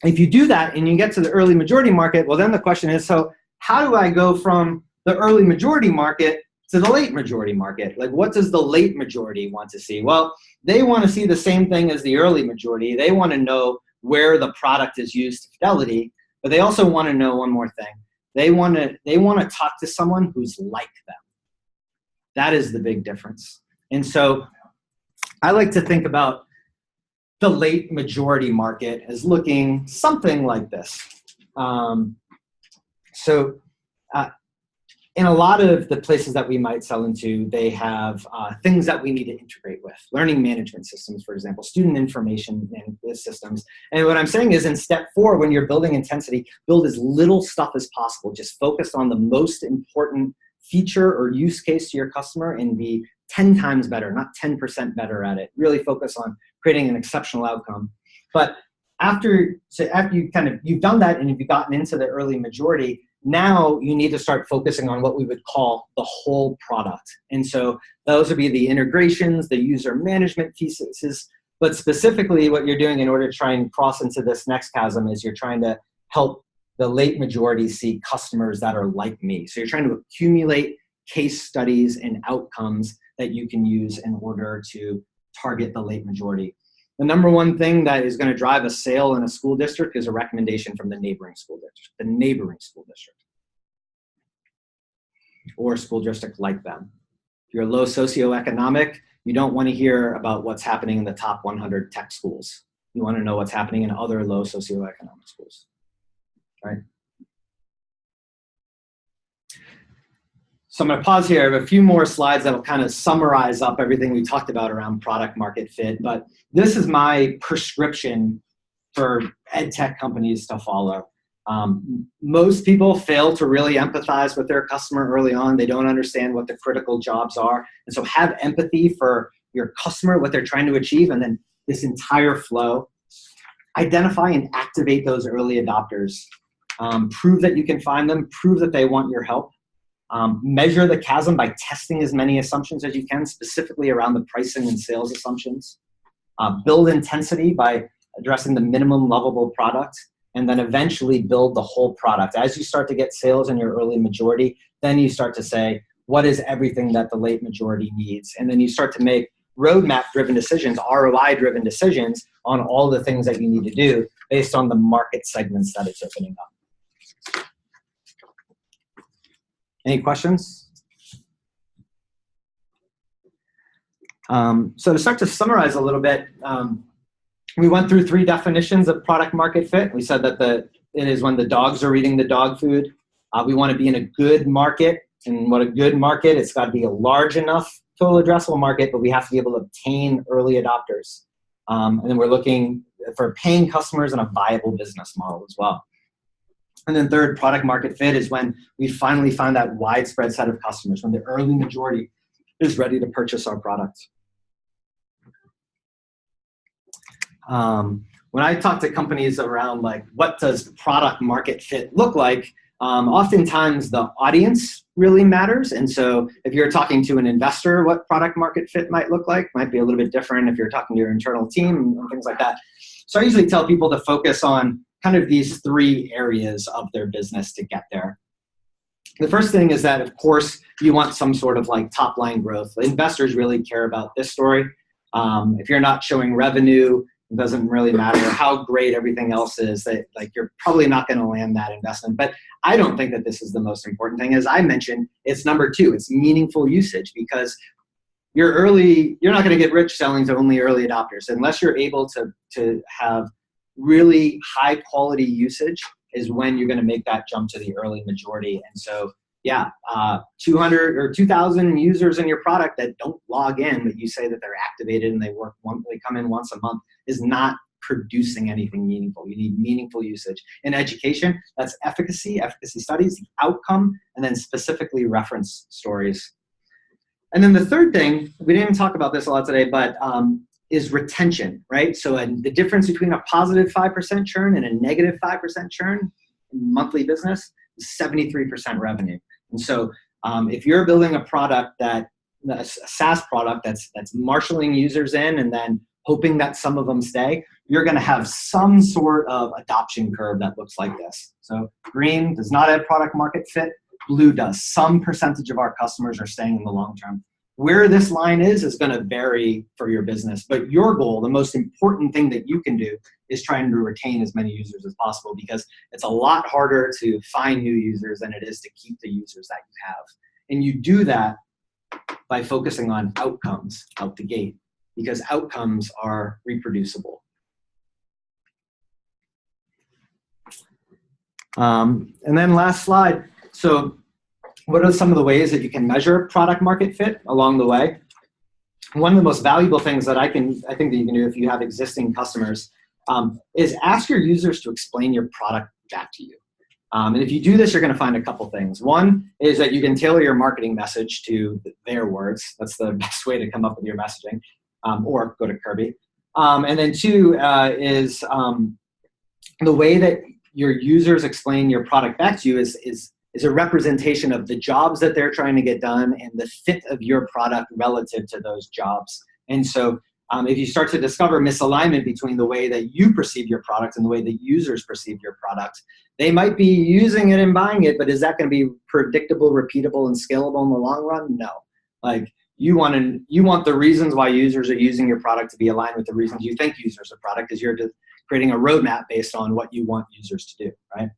if you do that and you get to the early majority market, well, then the question is, so how do I go from the early majority market to the late majority market? Like, what does the late majority want to see? Well, they want to see the same thing as the early majority. They want to know where the product is used to fidelity, but they also want to know one more thing. They want to talk to someone who's like them. That is the big difference. And so I like to think about the late majority market as looking something like this. In a lot of the places that we might sell into, they have things that we need to integrate with. Learning management systems, for example, student information systems. And what I'm saying is in step 4, when you're building intensity, build as little stuff as possible. Just focus on the most important feature or use case to your customer and be 10 times better, not 10% better at it. Really focus on creating an exceptional outcome. But after you've done that and you've gotten into the early majority, now you need to start focusing on what we would call the whole product. And so those would be the integrations, the user management pieces, but specifically what you're doing in order to try and cross into this next chasm is you're trying to help the late majority see customers that are like me. So you're trying to accumulate case studies and outcomes that you can use in order to target the late majority. The number one thing that is going to drive a sale in a school district is a recommendation from the neighboring school district, or a school district like them. If you're low socioeconomic, you don't want to hear about what's happening in the top 100 tech schools. You want to know what's happening in other low socioeconomic schools, right? So I'm going to pause here. I have a few more slides that will kind of summarize up everything we talked about around product market fit, but this is my prescription for ed tech companies to follow. Most people fail to really empathize with their customer early on. They don't understand what the critical jobs are. And so have empathy for your customer, what they're trying to achieve, and then this entire flow. Identify and activate those early adopters. Prove that you can find them. Prove that they want your help. Measure the chasm by testing as many assumptions as you can, specifically around the pricing and sales assumptions. Build intensity by addressing the minimum lovable product, and then eventually build the whole product. As you start to get sales in your early majority, then you start to say, what is everything that the late majority needs? And then you start to make roadmap-driven decisions, ROI-driven decisions on all the things that you need to do based on the market segments that it's opening up. Any questions? So to start to summarize a little bit, we went through 3 definitions of product market fit. We said that it is when the dogs are eating the dog food. We want to be in a good market And what a good market, it's got to be a large enough total addressable market, but we have to be able to obtain early adopters. And then we're looking for paying customers and a viable business model as well. And then third, product market fit is when we finally find that widespread set of customers, when the early majority is ready to purchase our product. When I talk to companies around like, what does product market fit look like? Oftentimes the audience really matters. And so if you're talking to an investor, what product market fit might look like might be a little bit different if you're talking to your internal team and things like that. So I usually tell people to focus on kind of these three areas of their business to get there. The first thing is that, of course, you want some sort of like top line growth. Investors really care about this story. If you're not showing revenue, it doesn't really matter how great everything else is, that like you're probably not going to land that investment. But I don't think that this is the most important thing. As I mentioned, it's number two, it's meaningful usage, because you're not going to get rich selling to only early adopters unless you're able to have really high quality usage is when you're going to make that jump to the early majority. And so, yeah, 200 or 2,000 users in your product that don't log in, that you say that they're activated and they come in once a month, is not producing anything meaningful. You need meaningful usage. In education, that's efficacy studies, the outcome, and then specifically reference stories. And then the third thing, we didn't talk about this a lot today, but is retention, right? So the difference between a positive 5% churn and a negative 5% churn in monthly business is 73% revenue. And so if you're building a product a SaaS product that's marshaling users in and then hoping that some of them stay, you're going to have some sort of adoption curve that looks like this. So green does not have product market fit. Blue does. Some percentage of our customers are staying in the long term. Where this line is going to vary for your business. But your goal, the most important thing that you can do, is trying to retain as many users as possible, because it's a lot harder to find new users than it is to keep the users that you have. And you do that by focusing on outcomes out the gate, because outcomes are reproducible. And then last slide. So what are some of the ways that you can measure product market fit along the way? One of the most valuable things that I think that you can do if you have existing customers is ask your users to explain your product back to you. And if you do this, you're going to find a couple things. One is that you can tailor your marketing message to their words. That's the best way to come up with your messaging, or go to Kirby. And then two is the way that your users explain your product back to you is a representation of the jobs that they're trying to get done and the fit of your product relative to those jobs. And so if you start to discover misalignment between the way that you perceive your product and the way that users perceive your product, they might be using it and buying it, but is that going to be predictable, repeatable, and scalable in the long run? No. Like you want the reasons why users are using your product to be aligned with the reasons you think users are product, because you're just creating a roadmap based on what you want users to do, right?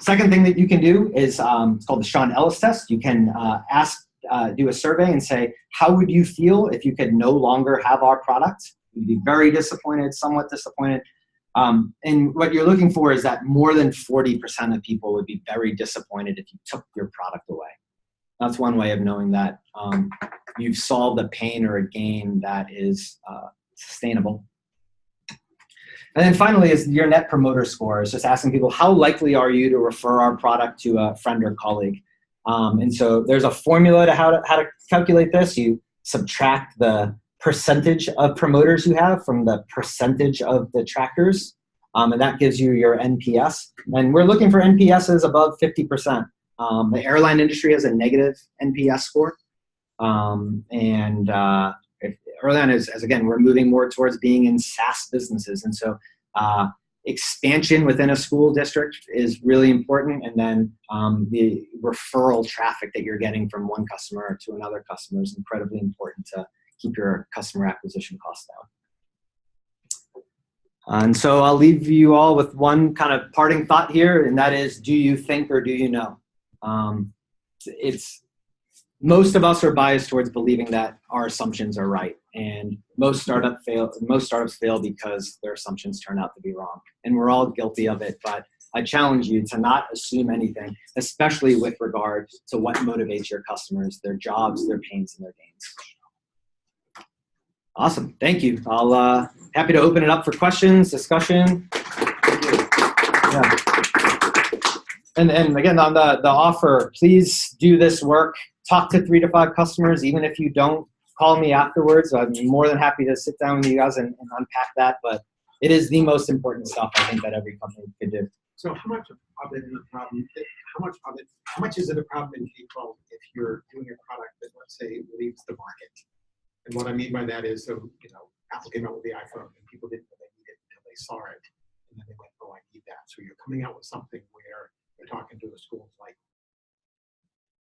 Second thing that you can do is it's called the Sean Ellis test. You can do a survey and say, how would you feel if you could no longer have our product? You'd be very disappointed, somewhat disappointed. And what you're looking for is that more than 40% of people would be very disappointed if you took your product away. That's one way of knowing that you've solved a pain or a gain that is sustainable. And then finally is your net promoter score. It's just asking people, how likely are you to refer our product to a friend or colleague? And so there's a formula to how to calculate this. You subtract the percentage of promoters you have from the percentage of detractors, and that gives you your NPS. And we're looking for NPSs above 50%. The airline industry has a negative NPS score. Early on, as again, we're moving more towards being in SaaS businesses. And so expansion within a school district is really important. And then the referral traffic that you're getting from one customer to another customer is incredibly important to keep your customer acquisition costs down. And so I'll leave you all with one kind of parting thought here, and that is, do you think or do you know? Most of us are biased towards believing that our assumptions are right, and most startups fail because their assumptions turn out to be wrong, and we're all guilty of it. But I challenge you to not assume anything, especially with regard to what motivates your customers, their jobs, their pains, and their gains. Awesome. Thank you. I'll happy to open it up for questions, discussion. Yeah. And again, on the offer, please do this work. Talk to 3 to 5 customers, even if you don't. Call me afterwards. I'm more than happy to sit down with you guys and unpack that. But it is the most important stuff I think that every company could do. So how much of it is a problem? How much is it a problem in K-12 if you're doing a product that, let's say, leaves the market? And what I mean by that is, so Apple came out with the iPhone and people didn't know they needed it until they saw it, and then they went, "Oh, I need that." So you're coming out with something where you're talking to the schools like,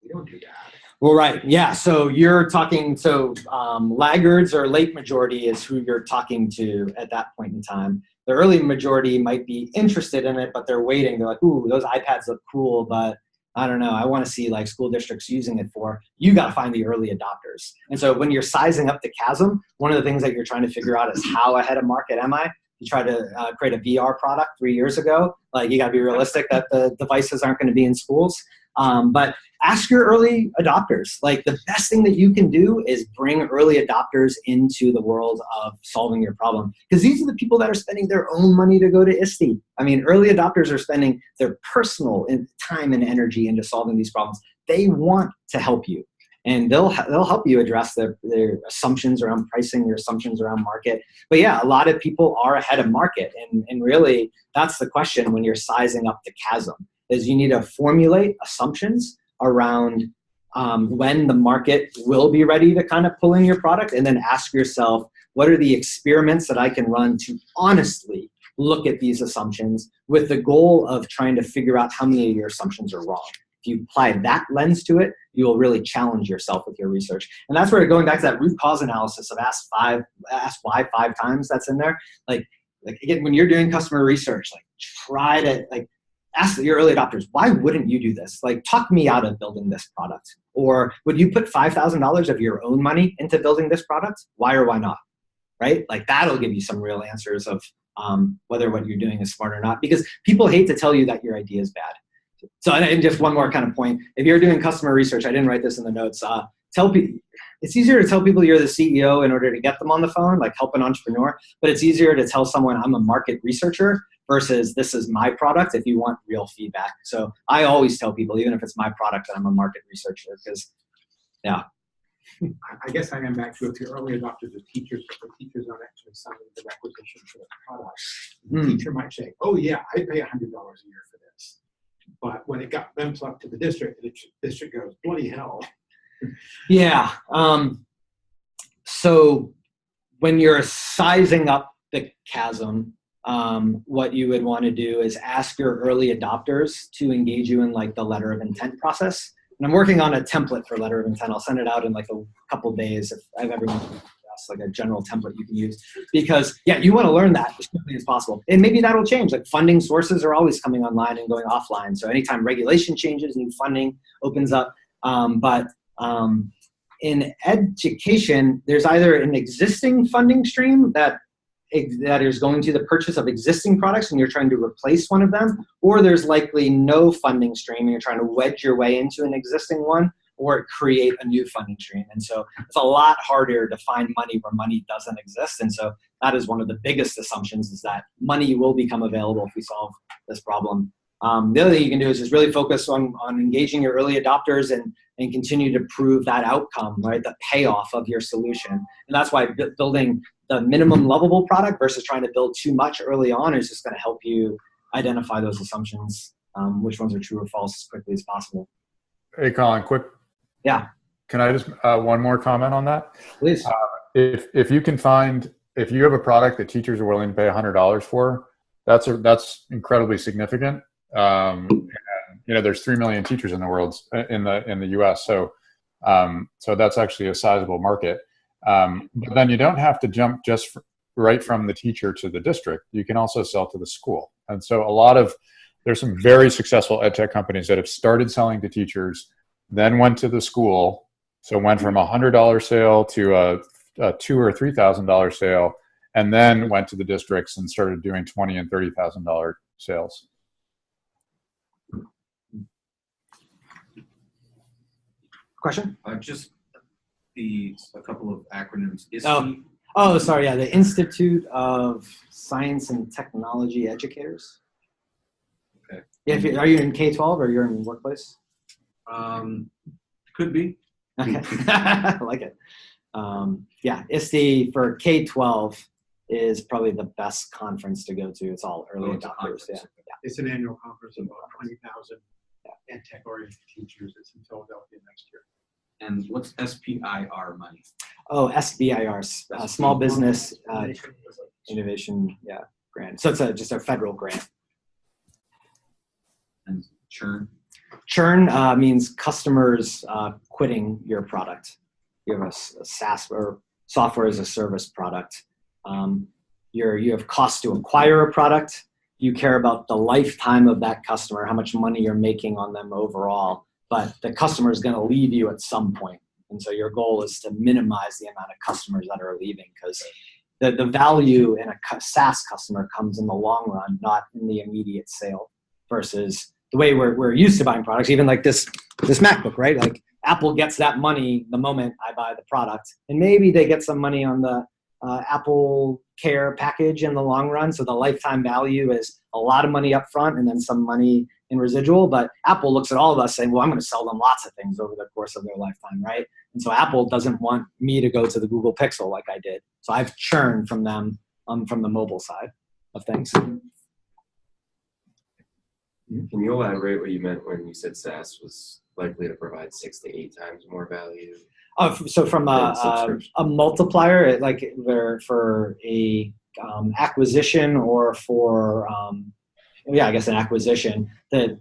"We don't do that." Well, right. Yeah. So you're talking, laggards or late majority is who you're talking to at that point in time. The early majority might be interested in it, but they're waiting. They're like, "Ooh, those iPads look cool, but I don't know. I want to see like school districts using it for." You got to find the early adopters. And so when you're sizing up the chasm, one of the things that you're trying to figure out is how ahead of market am I? You try to create a VR product 3 years ago. Like, you got to be realistic that the devices aren't going to be in schools. But ask your early adopters. Like, the best thing that you can do is bring early adopters into the world of solving your problem. Because these are the people that are spending their own money to go to ISTE. I mean, early adopters are spending their personal time and energy into solving these problems. They want to help you. And they'll help you address their assumptions around pricing, your assumptions around market. But yeah, a lot of people are ahead of market. And really, that's the question when you're sizing up the chasm, is you need to formulate assumptions around when the market will be ready to kind of pull in your product, and then ask yourself, what are the experiments that I can run to honestly look at these assumptions with the goal of trying to figure out how many of your assumptions are wrong. If you apply that lens to it, you will really challenge yourself with your research. And that's where, going back to that root cause analysis of ask why 5 times, that's in there. Like again, when you're doing customer research, like, try to ask your early adopters, why wouldn't you do this? Like, talk me out of building this product. Or would you put $5,000 of your own money into building this product? Why or why not? Right? Like, that'll give you some real answers of whether what you're doing is smart or not. Because people hate to tell you that your idea is bad. So, and just one more kind of point. If you're doing customer research, I didn't write this in the notes, tell people, it's easier to tell people you're the CEO in order to get them on the phone, like help an entrepreneur, but it's easier to tell someone I'm a market researcher versus this is my product if you want real feedback. So I always tell people, even if it's my product, that I'm a market researcher, because, yeah. I guess I am back to, if your early adopters are teachers, but the teachers aren't actually signing the requisition for the product. The teacher might say, "Oh yeah, I pay $100 a year for this." But when it got them plugged to the district goes, "Bloody hell." Yeah. So when you're sizing up the chasm, what you would want to do is ask your early adopters to engage you in like the letter of intent process. And I'm working on a template for letter of intent. I'll send it out in like a couple days if I have everyone. That's like a general template you can use, because yeah, you want to learn that as quickly as possible. And maybe that'll change. Like, funding sources are always coming online and going offline. So anytime regulation changes, new funding opens up. But in education, there's either an existing funding stream that is going to the purchase of existing products and you're trying to replace one of them, or there's likely no funding stream and you're trying to wedge your way into an existing one, or create a new funding stream. And so it's a lot harder to find money where money doesn't exist. And so that is one of the biggest assumptions, is that money will become available if we solve this problem. The other thing you can do is just really focus on engaging your early adopters and continue to prove that outcome, right? The payoff of your solution. And that's why building the minimum lovable product versus trying to build too much early on is just going to help you identify those assumptions, which ones are true or false, as quickly as possible. Hey, Colin, quick. Yeah. Can I just one more comment on that? Please. If you can find, if you have a product that teachers are willing to pay $100 for, that's incredibly significant. And, there's 3 million teachers in the world, in the U.S. So that's actually a sizable market. But then you don't have to jump just right from the teacher to the district. You can also sell to the school. And so there's some very successful EdTech companies that have started selling to teachers, then went to the school. So went from a $100 sale to a $2,000 or $3,000 sale, and then went to the districts and started doing $20,000 and $30,000 sales. Question? Just a couple of acronyms. Oh, sorry. Yeah, the Institute of Science and Technology Educators. Okay. Are you in K-12 or you're in workplace? Could be. Okay, I like it. Yeah, ISTE for K-12 is probably the best conference to go to. It's all early adopters. Yeah. It's an annual conference of about 20,000 Edtech oriented teachers. It's in Philadelphia next year. And what's SPIR money? Oh, SBIR, Small Business Innovation, grant. So it's just a federal grant. And churn? Churn means customers quitting your product. You have a SaaS or software as a service product. You have costs to acquire a product. You care about the lifetime of that customer, how much money you're making on them overall. But the customer is going to leave you at some point. And so your goal is to minimize the amount of customers that are leaving, because the value in a SaaS customer comes in the long run, not in the immediate sale, versus the way we're used to buying products, even like this MacBook, right? Like Apple gets that money the moment I buy the product, and maybe they get some money on the Apple Care package in the long run. So the lifetime value is a lot of money up front and then some money in residual. But Apple looks at all of us saying, well, I'm going to sell them lots of things over the course of their lifetime, right? And so Apple doesn't want me to go to the Google Pixel like I did. So I've churned from them from the mobile side of things. Can you elaborate what you meant when you said SaaS was likely to provide 6 to 8 times more value? So from a multiplier, like for a acquisition or for I guess an acquisition, the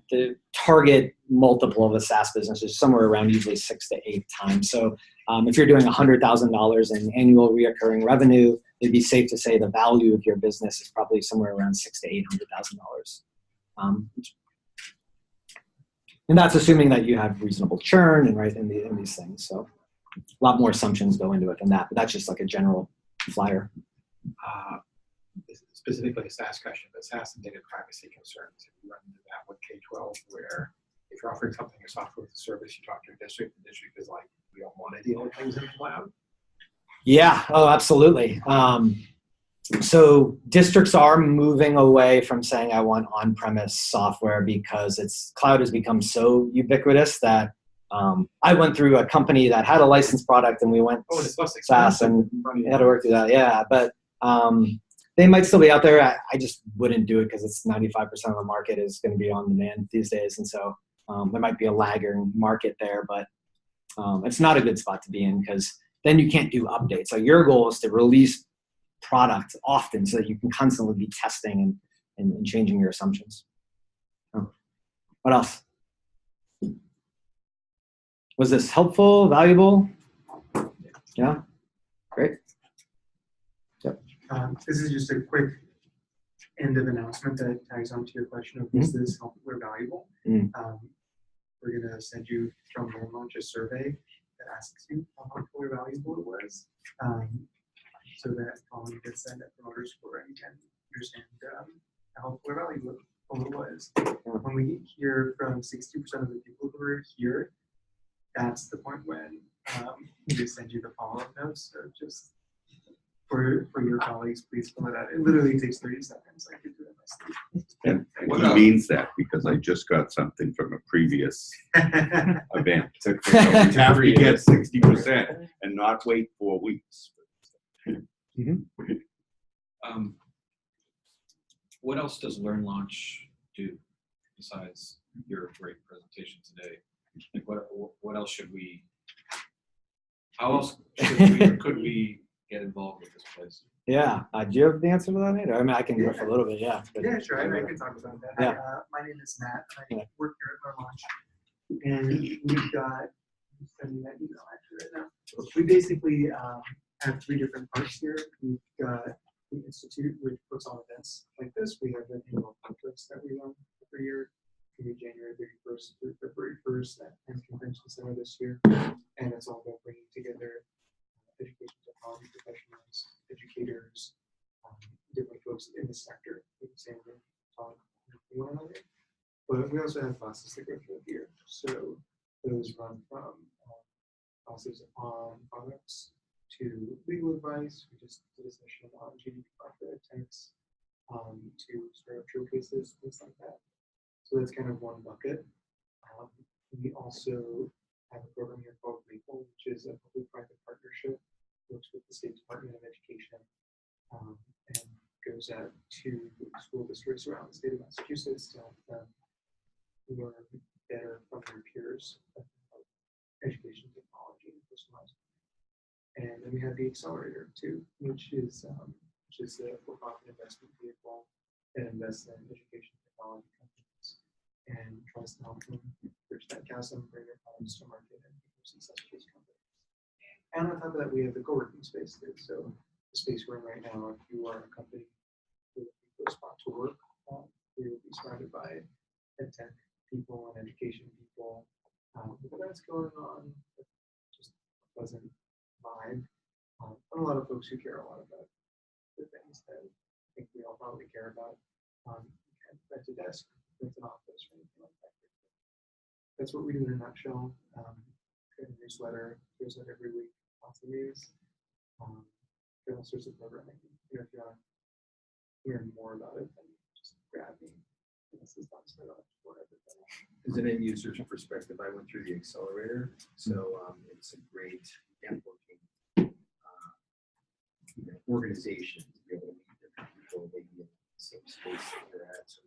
target multiple of a SaaS business is somewhere around usually 6 to 8 times. So if you're doing $100,000 in annual recurring revenue, it'd be safe to say the value of your business is probably somewhere around $600,000 to $800,000. And that's assuming that you have reasonable churn and in these things. So a lot more assumptions go into it than that, but that's just like a general flyer. Specifically a SaaS question, but SaaS and data privacy concerns. If you run into that with K-12, where if you're offering something, a software as a service, you talk to your district, the district is like, we don't want to deal with things in the cloud. Yeah, oh, absolutely. So districts are moving away from saying I want on-premise software because cloud has become so ubiquitous that I went through a company that had a licensed product and we went SaaS and we had to work through that. Yeah, but they might still be out there. I just wouldn't do it because it's 95% of the market is going to be on demand these days. And so there might be a lagging market there, but it's not a good spot to be in because then you can't do updates. So your goal is to release product often so that you can constantly be testing and changing your assumptions. What else? Was this helpful, valuable? Yeah, great. Yep. This is just a quick end of announcement that ties on to your question of is this helpful or valuable? We're going to send you from Learn Launch a survey that asks you how helpful or valuable it was, so that following gets that net promoter score and you can understand how helpful or valuable it was. When we hear from 60% of the people who are here, that's the point when we send you the follow-up notes. So just for your colleagues, please fill it out. It literally takes 30 seconds. I could do it myself. And he means that because I just got something from a previous event. So we have to get 60% and not wait 4 weeks. What else does Learn Launch do besides your great presentation today? Like what else should we? How else should we or could we get involved with this place? Yeah. Do you have the answer to that, Nate? I mean, I can riff a little bit. Yeah. Yeah, sure. I can talk about that. Yeah. My name is Matt. I work here at Learn Launch, and we've got. I'm sending that email actually right now. We basically have 3 different parts here. We've got the Institute, which puts on events like this. We have an annual conference that we run every year. Be January 31st through February 1st at the Convention Center this year. And it's all about bringing together education technology professionals, educators, different folks in the sector. But we also have classes that go through here. So those run from classes on products to legal advice. We just did a session on GDPR for Edtechs, to startup showcases, things like that. So that's kind of one bucket. We also have a program here called Maple, which is a public-private partnership, works with the State Department of Education, and goes out to school districts around the state of Massachusetts to help them learn better from their peers about education technology and personalized. And then we have the Accelerator too, which is a for-profit investment vehicle that invests in education technology companies and tries to help them bridge that chasm, bring their products to market, and become successful companies. And on top of that, we have the co-working space too. So the space we're in right now, if you are a company with a spot to work, we will be surrounded by Edtech people and education people. With events going on, just a pleasant vibe. And a lot of folks who care a lot about the things that I think we all probably care about. Rent a desk, rent an office, or anything like that. That's what we do in a nutshell. A newsletter goes out every week, lots of news. All sorts of programming. If you want to learn more about it, then just grab me. This is not for everybody. As an end user's perspective, I went through the Accelerator, so it's a great networking organization to be able to meet different people, maybe in the same space that they're at. So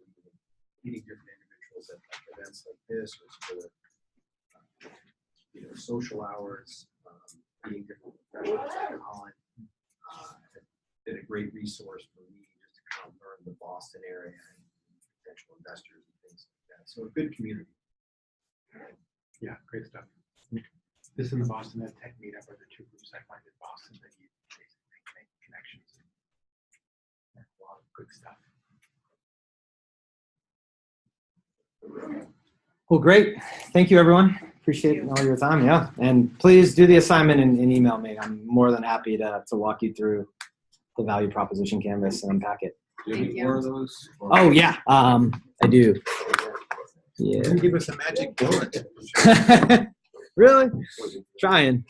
meeting different individuals at events like this, or sort of, social hours, meeting different professionals like Colin, been a great resource for me just to kind of learn the Boston area and potential investors and things like that. So a good community. Yeah, great stuff. This and the Boston Edtech meetup are the two groups I find in Boston that you basically make connections. And a lot of good stuff. Well, great. Thank you, everyone. Appreciate all your time. Yeah. And please do the assignment and email me. I'm more than happy to walk you through the value proposition canvas and unpack it. Do you have any more of those? Oh, yeah. I do. Yeah. Can you give us a magic bullet? Really? Trying.